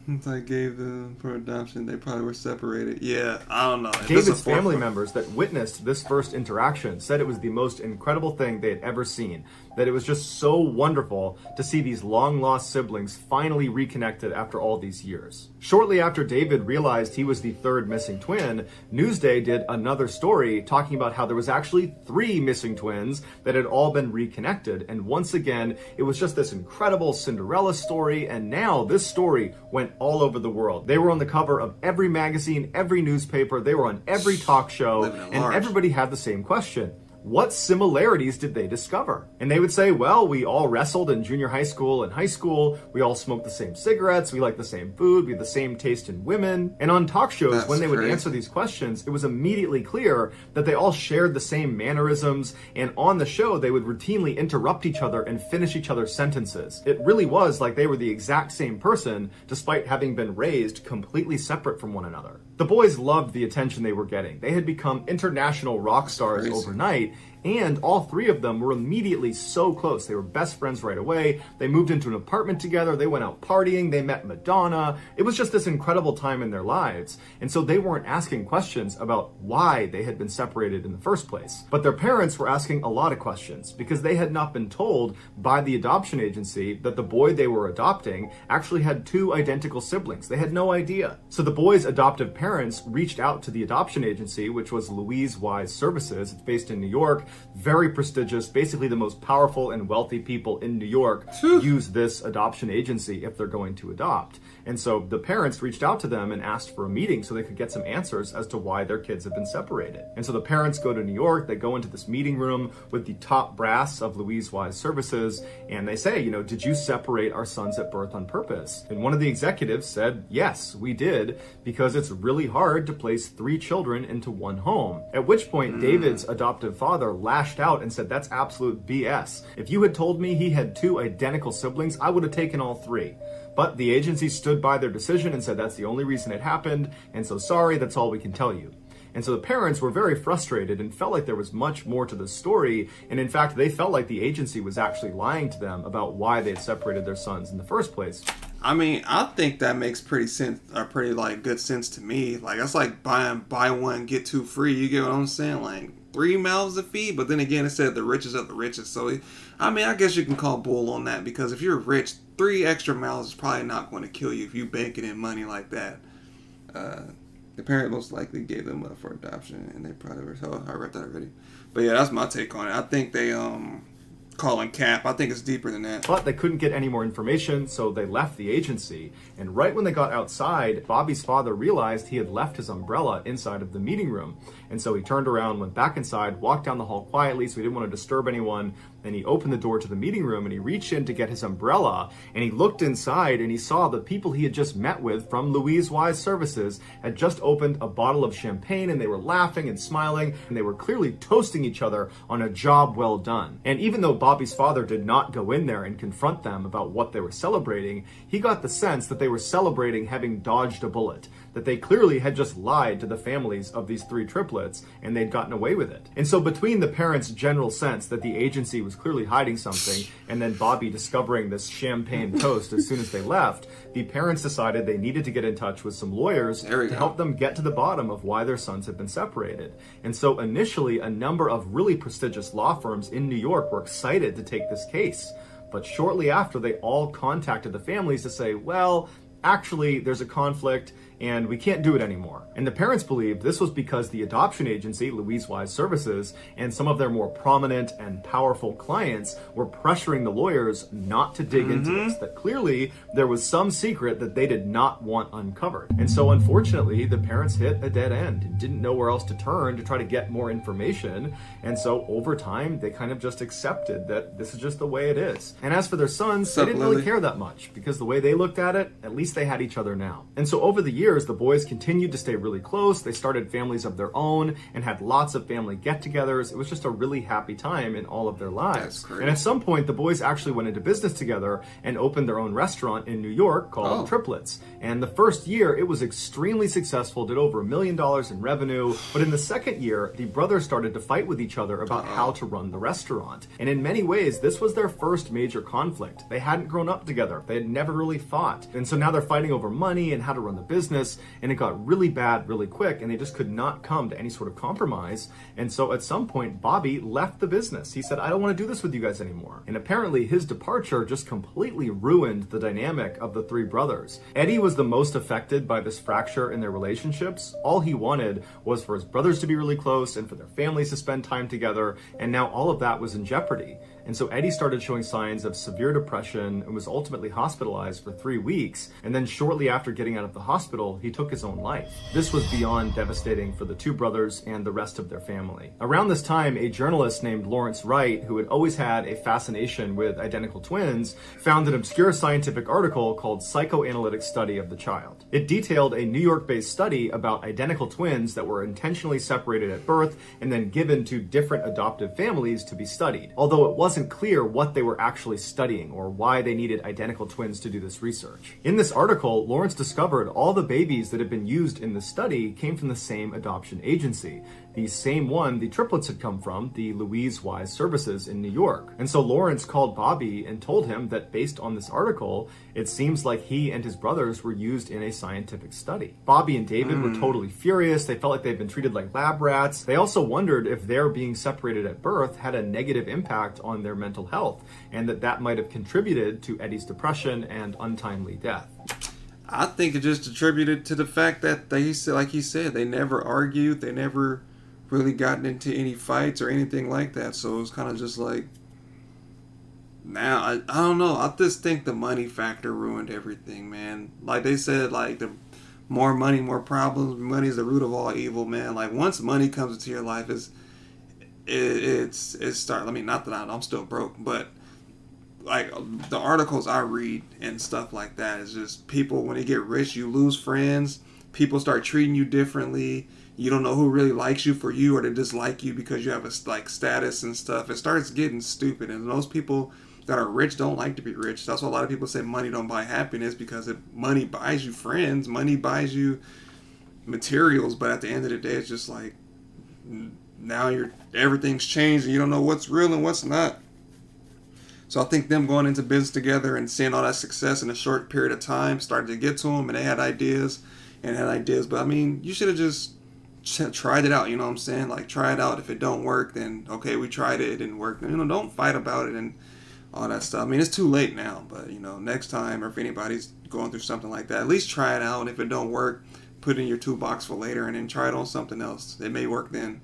Since I gave them for adoption, they probably were separated. Yeah, I don't know. David's family members that witnessed this first interaction said it was the most incredible thing they had ever seen. That it was just so wonderful to see these long-lost siblings finally reconnected after all these years. Shortly after David realized he was the third missing twin, Newsday did another story talking about how there was actually 3 missing twins that had all been reconnected. And once again, it was just this incredible Cinderella story, and now this story went all over the world. They were on the cover of every magazine, every newspaper, they were on every talk show, and everybody had the same question. What similarities did they discover? And they would say, well, we all wrestled in junior high school and high school. We all smoked the same cigarettes. We like the same food. We have the same taste in women. And on talk shows, when they would answer these questions, it was immediately clear that they all shared the same mannerisms. And on the show, they would routinely interrupt each other and finish each other's sentences. It really was like they were the exact same person, despite having been raised completely separate from one another. The boys loved the attention they were getting. They had become international rock stars overnight, and all 3 of them were immediately so close. They were best friends right away. They moved into an apartment together. They went out partying. They met Madonna. It was just this incredible time in their lives. And so they weren't asking questions about why they had been separated in the first place. But their parents were asking a lot of questions because they had not been told by the adoption agency that the boy they were adopting actually had 2 identical siblings. They had no idea. So the boy's adoptive parents reached out to the adoption agency, which was Louise Wise Services. It's based in New York. Very prestigious, basically the most powerful and wealthy people in New York use this adoption agency if they're going to adopt. And so the parents reached out to them and asked for a meeting so they could get some answers as to why their kids had been separated. And so the parents go to New York, they go into this meeting room with the top brass of Louise Wise Services, and they say, did you separate our sons at birth on purpose? And one of the executives said, yes, we did, because it's really hard to place 3 children into one home. At which point, David's adoptive father lashed out and said, that's absolute BS. If you had told me he had 2 identical siblings, I would have taken all 3. But the agency stood by their decision and said that's the only reason it happened, and so sorry, that's all we can tell you. And so the parents were very frustrated and felt like there was much more to the story, and in fact, they felt like the agency was actually lying to them about why they had separated their sons in the first place. I mean, I think that makes pretty good sense to me. Like, that's like buy one, get 2 free. You get what I'm saying? Like, 3 mouths to feed, but then again, it said the richest of the richest. So, I mean, I guess you can call bull on that, because if you're rich, 3 extra mouths is probably not going to kill you if you bank it in money like that. The parent most likely gave them up for adoption, and they probably were. So I read that already. But yeah, that's my take on it. I think they calling cap. I think it's deeper than that. But they couldn't get any more information, so they left the agency. And right when they got outside, Bobby's father realized he had left his umbrella inside of the meeting room. And so he turned around, went back inside, walked down the hall quietly so he didn't want to disturb anyone. Then he opened the door to the meeting room and he reached in to get his umbrella, and he looked inside and he saw the people he had just met with from Louise Wise Services had just opened a bottle of champagne, and they were laughing and smiling, and they were clearly toasting each other on a job well done. And even though Bobby's father did not go in there and confront them about what they were celebrating, he got the sense that they were celebrating having dodged a bullet, that they clearly had just lied to the families of these 3 triplets and they'd gotten away with it. And so between the parents' general sense that the agency was clearly hiding something, and then Bobby discovering this champagne toast as soon as they left, the parents decided they needed to get in touch with some lawyers to help them get to the bottom of why their sons had been separated. And so initially, a number of really prestigious law firms in New York were excited to take this case. But shortly after, they all contacted the families to say, well, actually, there's a conflict and we can't do it anymore. And the parents believed this was because the adoption agency, Louise Wise Services, and some of their more prominent and powerful clients were pressuring the lawyers not to dig into this, that clearly there was some secret that they did not want uncovered. And so unfortunately, the parents hit a dead end and didn't know where else to turn to try to get more information. And so over time, they kind of just accepted that this is just the way it is. And as for their sons, they didn't really care that much, because the way they looked at it, at least they had each other now. And so over the years, the boys continued to stay really close. They started families of their own and had lots of family get-togethers. It was just a really happy time in all of their lives. And at some point, the boys actually went into business together and opened their own restaurant in New York called Triplets. And the first year, it was extremely successful, did over $1 million in revenue. But in the second year, the brothers started to fight with each other about how to run the restaurant. And in many ways, this was their first major conflict. They hadn't grown up together. They had never really fought. And so now they're fighting over money and how to run the business, and it got really bad really quick, and they just could not come to any sort of compromise. And so at some point, Bobby left the business. He said, I don't want to do this with you guys anymore. And apparently his departure just completely ruined the dynamic of the three brothers. Eddie was the most affected by this fracture in their relationships. All he wanted was for his brothers to be really close and for their families to spend time together, and now all of that was in jeopardy. And so Eddie started showing signs of severe depression and was ultimately hospitalized for 3 weeks. And then shortly after getting out of the hospital, he took his own life. This was beyond devastating for the two brothers and the rest of their family. Around this time, a journalist named Lawrence Wright, who had always had a fascination with identical twins, found an obscure scientific article called Psychoanalytic Study of the Child. It detailed a New York-based study about identical twins that were intentionally separated at birth and then given to different adoptive families to be studied, although it wasn't clear what they were actually studying or why they needed identical twins to do this research. In this article, Lawrence discovered all the babies that had been used in the study came from the same adoption agency, the same one the triplets had come from, the Louise Wise Services in New York. And so Lawrence called Bobby and told him that based on this article, it seems like he and his brothers were used in a scientific study. Bobby and David were totally furious. They felt like they'd been treated like lab rats. They also wondered if their being separated at birth had a negative impact on their mental health, and that might have contributed to Eddie's depression and untimely death. I think it just attributed to the fact that they, like he said, they never argued. They never really gotten into any fights or anything like that. So it was kind of just like, now, I don't know. I just think the money factor ruined everything, man. Like they said, like the more money, more problems. Money is the root of all evil, man. Like once money comes into your life, it's start. I mean, not that I'm still broke, but like the articles I read and stuff like that is just people, when they get rich, you lose friends. People start treating you differently. You don't know who really likes you for you or they dislike you because you have a like status and stuff. It starts getting stupid, and those people that are rich don't like to be rich. That's why a lot of people say money don't buy happiness, because money buys you friends, money buys you materials, but at the end of the day, it's just like now everything's changed and you don't know what's real and what's not. So I think them going into business together and seeing all that success in a short period of time started to get to them, and they had ideas. But I mean, you should have just tried it out, you know what I'm saying? Like, try it out. If it don't work, then okay, we tried it, it didn't work. You know, don't fight about it and all that stuff. I mean, it's too late now, but you know, next time, or if anybody's going through something like that, at least try it out. And if it don't work, put it in your toolbox for later and then try it on something else. It may work then.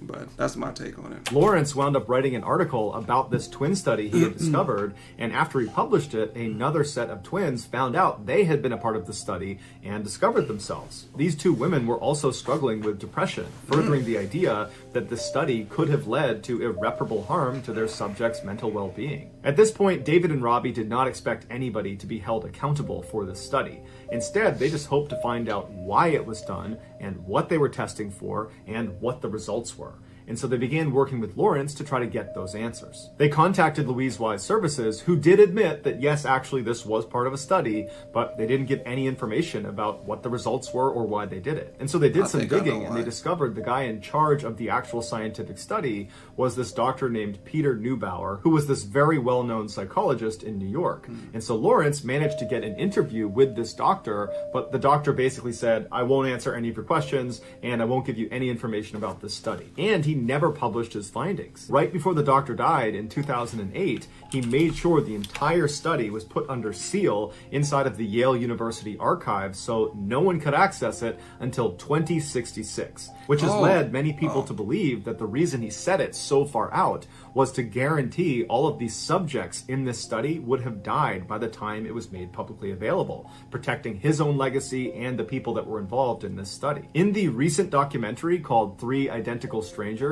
But that's my take on it. Lawrence wound up writing an article about this twin study he had discovered, and after he published it, another set of twins found out they had been a part of the study and discovered themselves. These two women were also struggling with depression, furthering the idea that the study could have led to irreparable harm to their subjects' mental well-being. At this point, David and Robbie did not expect anybody to be held accountable for this study. Instead, they just hoped to find out why it was done and what they were testing for and what the results were. And so they began working with Lawrence to try to get those answers. They contacted Louise Wise Services, who did admit that yes, actually this was part of a study, but they didn't give any information about what the results were or why they did it. And so they did some digging, and they discovered the guy in charge of the actual scientific study was this doctor named Peter Neubauer, who was this very well-known psychologist in New York. And so Lawrence managed to get an interview with this doctor, but the doctor basically said, I won't answer any of your questions, and I won't give you any information about this study. And he never published his findings. Right before the doctor died in 2008, he made sure the entire study was put under seal inside of the Yale University archives, so no one could access it until 2066, which has led many people to believe that the reason he set it so far out was to guarantee all of these subjects in this study would have died by the time it was made publicly available, protecting his own legacy and the people that were involved in this study. In the recent documentary called 3 Identical Strangers,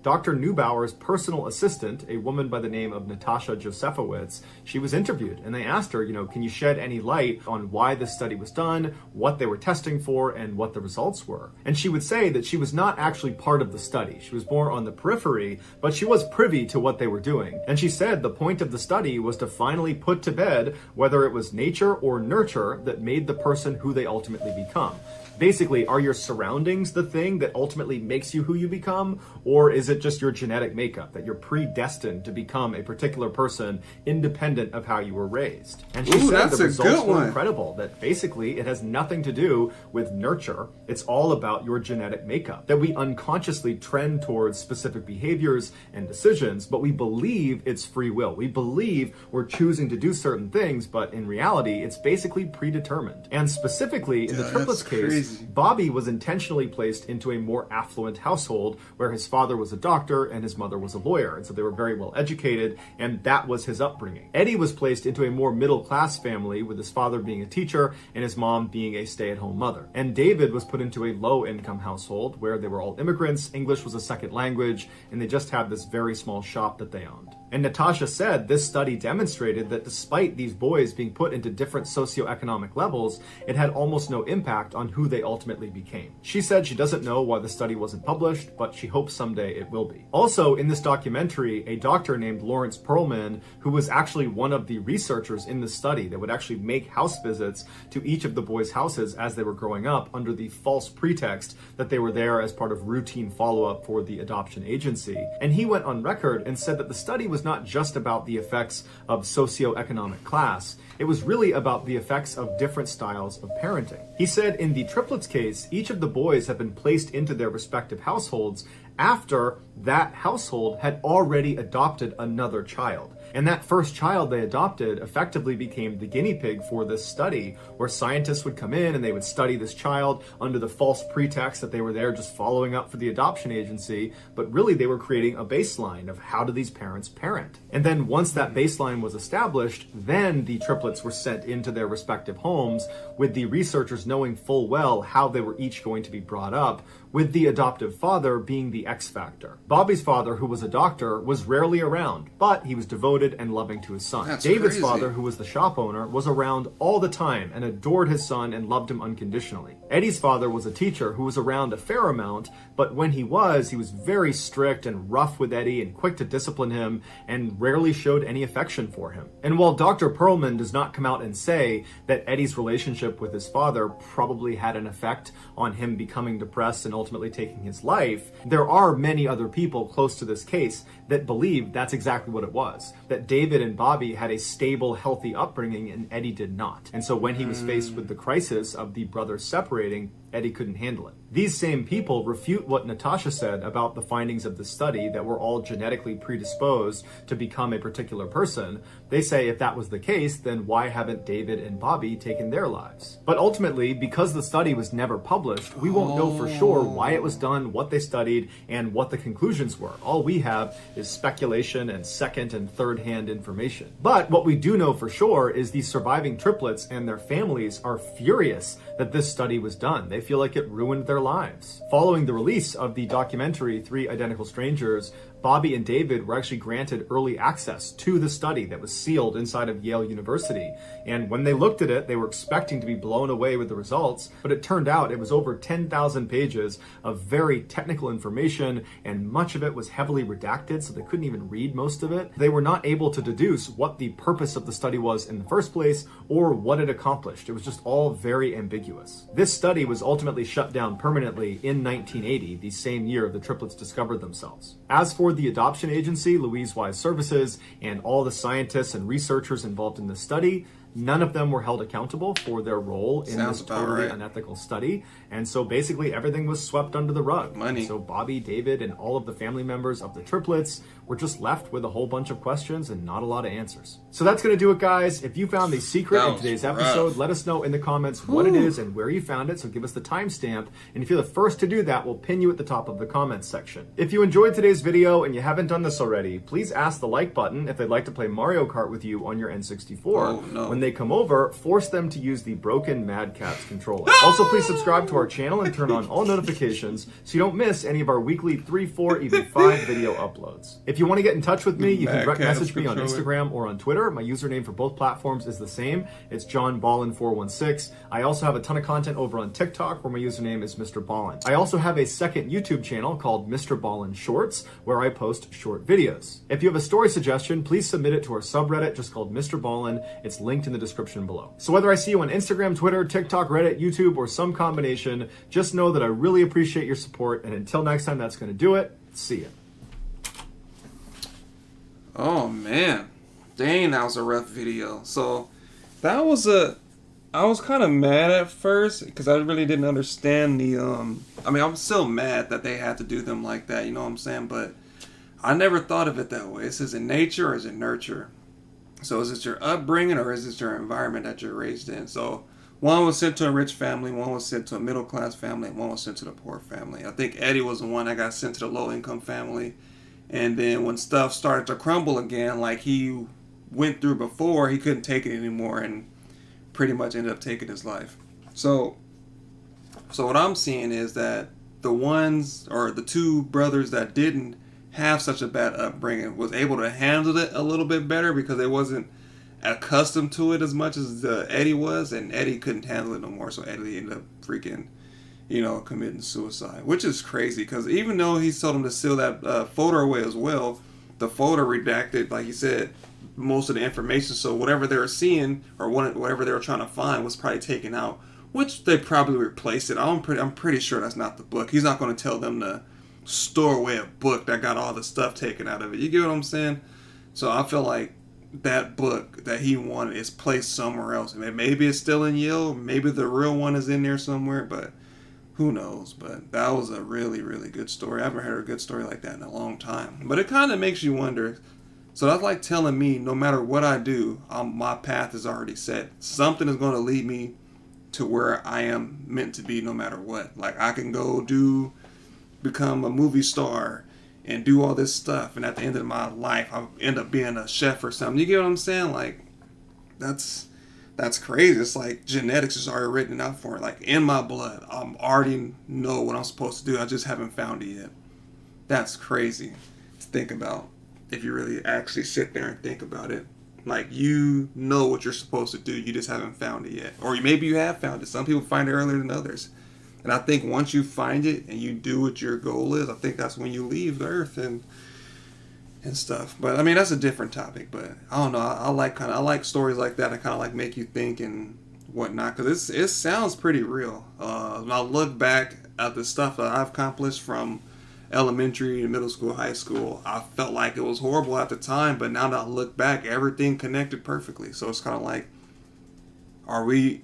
Dr. Neubauer's personal assistant, a woman by the name of Natasha Josefowitz, she was interviewed, and they asked her, can you shed any light on why this study was done, what they were testing for, and what the results were? And she would say that she was not actually part of the study. She was more on the periphery, but she was privy to what they were doing. And she said the point of the study was to finally put to bed whether it was nature or nurture that made the person who they ultimately become. Basically, are your surroundings the thing that ultimately makes you who you become? Or is it just your genetic makeup, that you're predestined to become a particular person independent of how you were raised? And she said that's the a results good were one. incredible, that basically it has nothing to do with nurture. It's all about your genetic makeup, that we unconsciously trend towards specific behaviors and decisions, but we believe it's free will. We believe we're choosing to do certain things, but in reality, it's basically predetermined. And specifically, in the triplets case, crazy. Bobby was intentionally placed into a more affluent household where his father was a doctor and his mother was a lawyer, and so they were very well educated, and that was his upbringing. Eddie was placed into a more middle-class family, with his father being a teacher and his mom being a stay-at-home mother. And David was put into a low-income household where they were all immigrants, English was a second language, and they just had this very small shop that they owned. And Natasha said this study demonstrated that despite these boys being put into different socioeconomic levels, it had almost no impact on who they ultimately became. She said she doesn't know why the study wasn't published, but she hopes someday it will be. Also, in this documentary, a doctor named Lawrence Perlman, who was actually one of the researchers in the study that would actually make house visits to each of the boys' houses as they were growing up under the false pretext that they were there as part of routine follow-up for the adoption agency. And he went on record and said that the study was not just about the effects of socioeconomic class, it was really about the effects of different styles of parenting. He said in the triplets case, each of the boys have been placed into their respective households after that household had already adopted another child. And that first child they adopted effectively became the guinea pig for this study, where scientists would come in and they would study this child under the false pretext that they were there just following up for the adoption agency, but really they were creating a baseline of how do these parents parent. And then once that baseline was established, then the triplets were sent into their respective homes, with the researchers knowing full well how they were each going to be brought up, with the adoptive father being the X factor. Bobby's father, who was a doctor, was rarely around, but he was devoted and loving to his son. That's David's crazy. father, who was the shop owner, was around all the time and adored his son and loved him unconditionally. Eddie's father was a teacher who was around a fair amount, but when he was very strict and rough with Eddie and quick to discipline him and rarely showed any affection for him. And while Dr. Perlman does not come out and say that Eddie's relationship with his father probably had an effect on him becoming depressed and ultimately taking his life, there are many other people close to this case that believe that's exactly what it was. That David and Bobby had a stable, healthy upbringing and Eddie did not. And so when he was faced with the crisis of the brothers separating, Eddie couldn't handle it. These same people refute what Natasha said about the findings of the study that we're all genetically predisposed to become a particular person. They say if that was the case, then why haven't David and Bobby taken their lives? But ultimately, because the study was never published, we won't know for sure why it was done, what they studied, and what the conclusions were. All we have is speculation and second and third hand information. But what we do know for sure is these surviving triplets and their families are furious that this study was done. They feel like it ruined their lives. Following the release of the documentary 3 Identical Strangers, Bobby and David were actually granted early access to the study that was sealed inside of Yale University. And when they looked at it, they were expecting to be blown away with the results, but it turned out it was over 10,000 pages of very technical information, and much of it was heavily redacted, so they couldn't even read most of it. They were not able to deduce what the purpose of the study was in the first place, or what it accomplished. It was just all very ambiguous. This study was ultimately shut down permanently in 1980, the same year the triplets discovered themselves. As for the adoption agency, Louise Wise Services, and all the scientists and researchers involved in the study, none of them were held accountable for their role in Sounds this about totally right. unethical study. And so basically everything was swept under the rug. Money. So Bobby, David, and all of the family members of the triplets were just left with a whole bunch of questions and not a lot of answers. So that's going to do it, guys. If you found the secret That in was today's rough. episode, let us know in the comments what it is and where you found it. So give us the timestamp. And if you're the first to do that, we'll pin you at the top of the comments section. If you enjoyed today's video and you haven't done this already, please ask the like button if they'd like to play Mario Kart with you on your N64. Oh, no. When they come over, force them to use the broken Mad Catz controller. Also, please subscribe to our channel and turn on all notifications so you don't miss any of our weekly 3, 4, even 5 video uploads. If you want to get in touch with me, you can Mad direct Catz message me on controller. Instagram or on Twitter. My username for both platforms is the same. It's JohnBallin416. I also have a ton of content over on TikTok where my username is Mr. Ballin. I also have a second YouTube channel called Mr. Ballin Shorts where I post short videos. If you have a story suggestion, please submit it to our subreddit just called Mr. Ballin. It's linked in in the description below. So whether I see you on Instagram, Twitter, TikTok, Reddit, YouTube, or some combination, just know that I really appreciate your support, and until next time, that's going to do it. See ya. Oh man, dang, that was a rough video. So that was I was kind of mad at first because I really didn't understand the I mean, I'm still mad that they had to do them like that, you know what I'm saying? But I never thought of it that way. Is it nature or is it nurture? So is it your upbringing or is it your environment that you're raised in? So one was sent to a rich family, one was sent to a middle class family, and one was sent to the poor family. I think Eddie was the one that got sent to the low income family. And then when stuff started to crumble again, like he went through before, he couldn't take it anymore and pretty much ended up taking his life. So what I'm seeing is that the ones, or the two brothers that didn't have such a bad upbringing, was able to handle it a little bit better because they wasn't accustomed to it as much as Eddie was, and Eddie couldn't handle it no more, so Eddie ended up freaking, committing suicide, which is crazy because even though he told him to seal that photo away as well, the photo redacted, like he said, most of the information, so whatever they were seeing or whatever they were trying to find was probably taken out, which they probably replaced it. I'm pretty sure that's not the book. He's not going to tell them to store away a book that got all the stuff taken out of it. You get what I'm saying? So I feel like that book that he wanted is placed somewhere else. Maybe it's still in Yale. Maybe the real one is in there somewhere, but who knows? But that was a really, really good story. I haven't heard a good story like that in a long time. But it kind of makes you wonder. So that's like telling me no matter what I do, my path is already set. Something is going to lead me to where I am meant to be no matter what. Like I can go become a movie star and do all this stuff, and at the end of my life I'll end up being a chef or something. You get what I'm saying? Like that's crazy. It's like genetics is already written out for it. Like in my blood, I already know what I'm supposed to do. I just haven't found it yet. That's crazy to think about if you really actually sit there and think about it. Like you know what you're supposed to do, you just haven't found it yet. Or maybe you have found it. Some people find it earlier than others. And I think once you find it and you do what your goal is, I think that's when you leave the earth and stuff. But I mean, that's a different topic. But I don't know. I like stories like that. I kind of like make you think and whatnot, because it sounds pretty real. When I look back at the stuff that I've accomplished from elementary, middle school, high school, I felt like it was horrible at the time. But now that I look back, everything connected perfectly. So it's kind of like, are we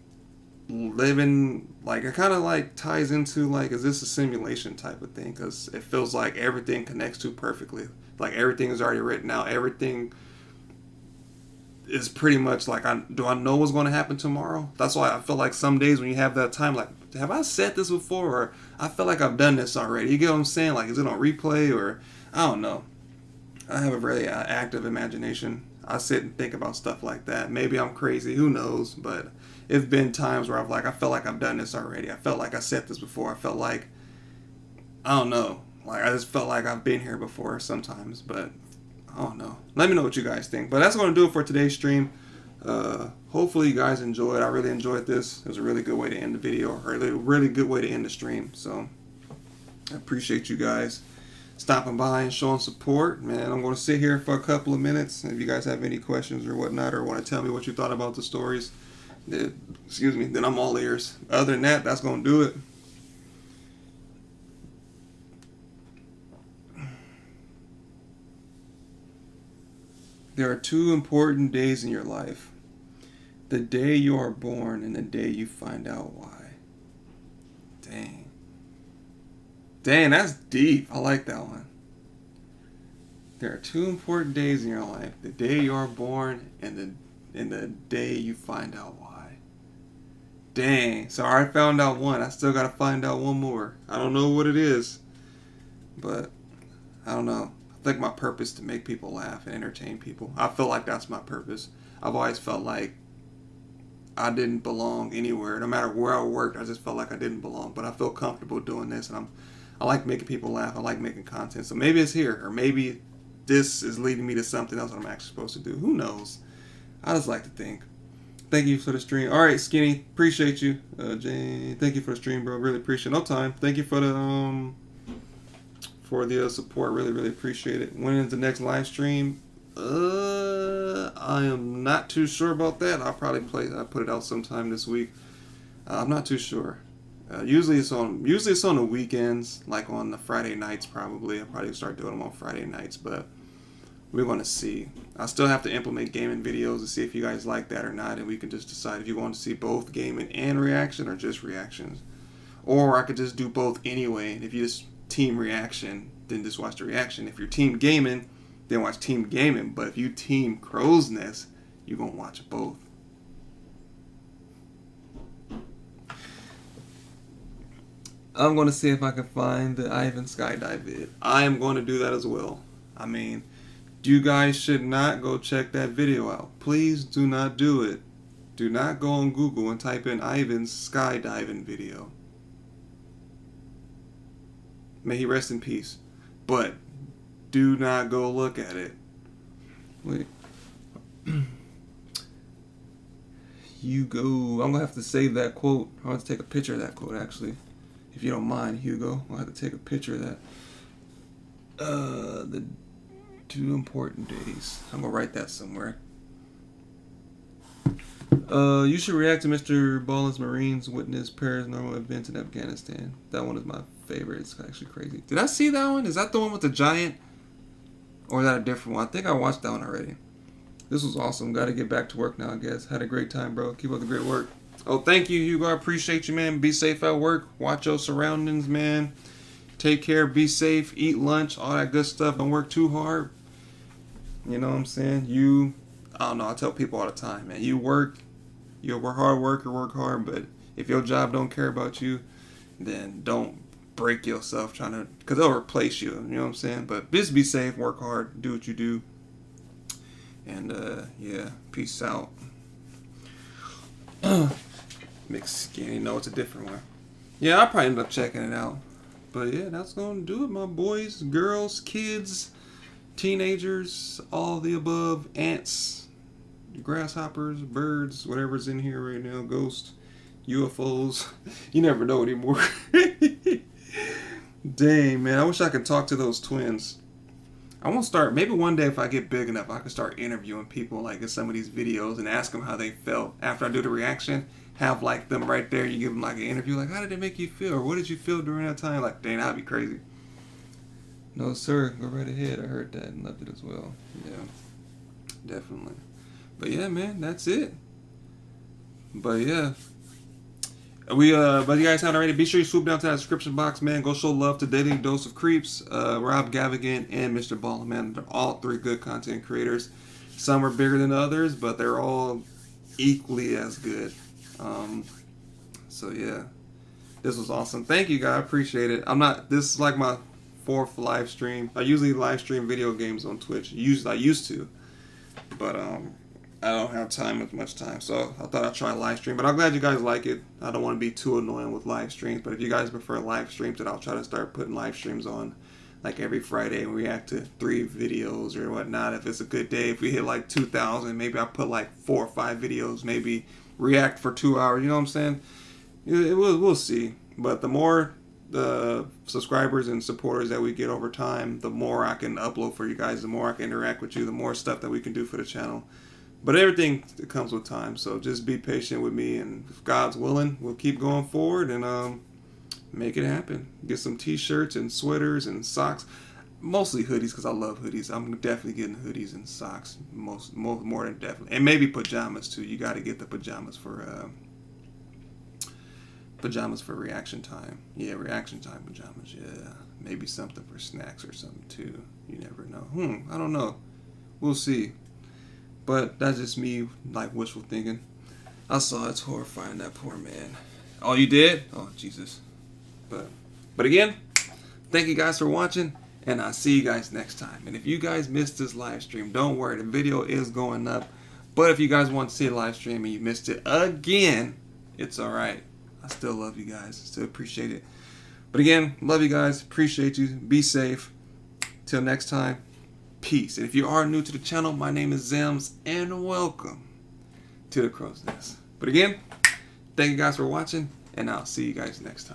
living, like, it kind of like ties into like, is this a simulation type of thing? Because it feels like everything connects too perfectly. Like everything is already written out. Everything is pretty much like, do I know what's going to happen tomorrow? That's why I feel like some days when you have that time, like, have I said this before? Or I feel like I've done this already. You get what I'm saying? Like, is it on replay? Or I don't know. I have a really active imagination. I sit and think about stuff like that. Maybe I'm crazy. Who knows? But it's been times where I felt like I've done this already. I felt like I said this before. I felt like, I don't know. Like, I just felt like I've been here before sometimes. But I don't know. Let me know what you guys think. But that's going to do it for today's stream. Hopefully you guys enjoyed. I really enjoyed this. It was a really good way to end the video. Or a really good way to end the stream. So I appreciate you guys stopping by and showing support. Man, I'm going to sit here for a couple of minutes. If you guys have any questions or whatnot, or want to tell me what you thought about the stories, then I'm all ears. Other than that, that's going to do it. There are two important days in your life. The day you are born and the day you find out why. Dang, that's deep. I like that one. There are two important days in your life. The day you are born and the day you find out why. Dang. So I found out one. I still got to find out one more. I don't know what it is. But I don't know. I think my purpose is to make people laugh and entertain people. I feel like that's my purpose. I've always felt like I didn't belong anywhere. No matter where I worked, I just felt like I didn't belong. But I feel comfortable doing this, and I like making people laugh. I like making content. So maybe it's here, or maybe this is leading me to something else that I'm actually supposed to do. Who knows? I just like to think. Thank you for the stream. All right, Skinny, appreciate you. Jane, thank you for the stream, bro. Really appreciate it. No time. Thank you for the support. Really, really appreciate it. When is the next live stream? I am not too sure about that. I'll probably put it out sometime this week. I'm not too sure. Usually it's on the weekends, like on the Friday nights probably. I'll probably start doing them on Friday nights, but we're going to see. I still have to implement gaming videos to see if you guys like that or not, and we can just decide if you want to see both gaming and reaction or just reactions. Or I could just do both anyway, and if you just team reaction, then just watch the reaction. If you're team gaming, then watch team gaming. But if you team Crow's Nest, you're going to watch both. I'm going to see if I can find the Ivan skydive vid. I am going to do that as well. I mean, you guys should not go check that video out. Please do not do it. Do not go on Google and type in Ivan's skydiving video. May he rest in peace. But do not go look at it. Wait. Hugo. I'm going to have to save that quote. I'll have to take a picture of that quote, actually. If you don't mind, Hugo. I'll have to take a picture of that. The 2 important days. I'm going to write that somewhere. You should react to Mr. Ballin's Marines witness paranormal events in Afghanistan. That one is my favorite. It's actually crazy. Did I see that one? Is that the one with the giant? Or is that a different one? I think I watched that one already. This was awesome. Got to get back to work now, I guess. Had a great time, bro. Keep up the great work. Oh, thank you, Hugo. I appreciate you, man. Be safe at work. Watch your surroundings, man. Take care. Be safe. Eat lunch. All that good stuff. Don't work too hard. You know what I'm saying? I don't know. I tell people all the time, man. You're a hard worker, work hard. But if your job don't care about you, then don't break yourself trying to, because they'll replace you. You know what I'm saying? But just be safe. Work hard. Do what you do. And, yeah. Peace out. Mixed skinny. No, it's a different one. Yeah, I'll probably end up checking it out. But yeah, that's going to do it, my boys, girls, kids, teenagers, all the above, ants, grasshoppers, birds, whatever's in here right now, ghosts, UFOs. You never know anymore. Dang, man. I wish I could talk to those twins. I want to start, maybe one day if I get big enough, I can start interviewing people like in some of these videos and ask them how they felt after I do the reaction. Have like them right there, you give them like an interview, like how did it make you feel, or what did you feel during that time? Like, dang, that'd be crazy. No sir, go right ahead. I heard that and loved it as well. Yeah, definitely. But yeah, man, that's it. But yeah, but you guys haven't already, be sure you swoop down to that description box, man. Go show love to Daily Dose of Creeps, Rob Gavigan, and Mr. Ballin, man. They're all 3 good content creators. Some are bigger than others, but they're all equally as good. So yeah, this was awesome. Thank you, guys. I appreciate it. This is like my 4th live stream. I usually live stream video games on Twitch. I used to, but I don't have time with much time, so I thought I'd try live stream. But I'm glad you guys like it. I don't want to be too annoying with live streams, but if you guys prefer live streams, then I'll try to start putting live streams on like every Friday and react to 3 videos or whatnot. If it's a good day, if we hit like 2,000, maybe I'll put like 4 or 5 videos, maybe react for 2 hours. You know what I'm saying? We'll see. But the more the subscribers and supporters that we get over time, the more I can upload for you guys, the more I can interact with you, the more stuff that we can do for the channel. But everything comes with time, so just be patient with me, and if God's willing, we'll keep going forward and make it happen. Get some t-shirts and sweaters and socks. Mostly hoodies, because I love hoodies. I'm definitely getting hoodies and socks, more than definitely. And maybe pajamas, too. You got to get the pajamas for reaction time. Yeah, reaction time pajamas, yeah. Maybe something for snacks or something, too. You never know. I don't know. We'll see. But that's just me, like, wishful thinking. I saw it's horrifying, that poor man. Oh, you did? Oh, Jesus. But again, thank you guys for watching, and I'll see you guys next time. And if you guys missed this live stream, don't worry, the video is going up. But if you guys want to see a live stream and you missed it again, it's alright. I still love you guys. Still appreciate it. But again, love you guys. Appreciate you. Be safe. Till next time, peace. And if you are new to the channel, my name is Zems, and welcome to the Crow's Nest. But again, thank you guys for watching, and I'll see you guys next time.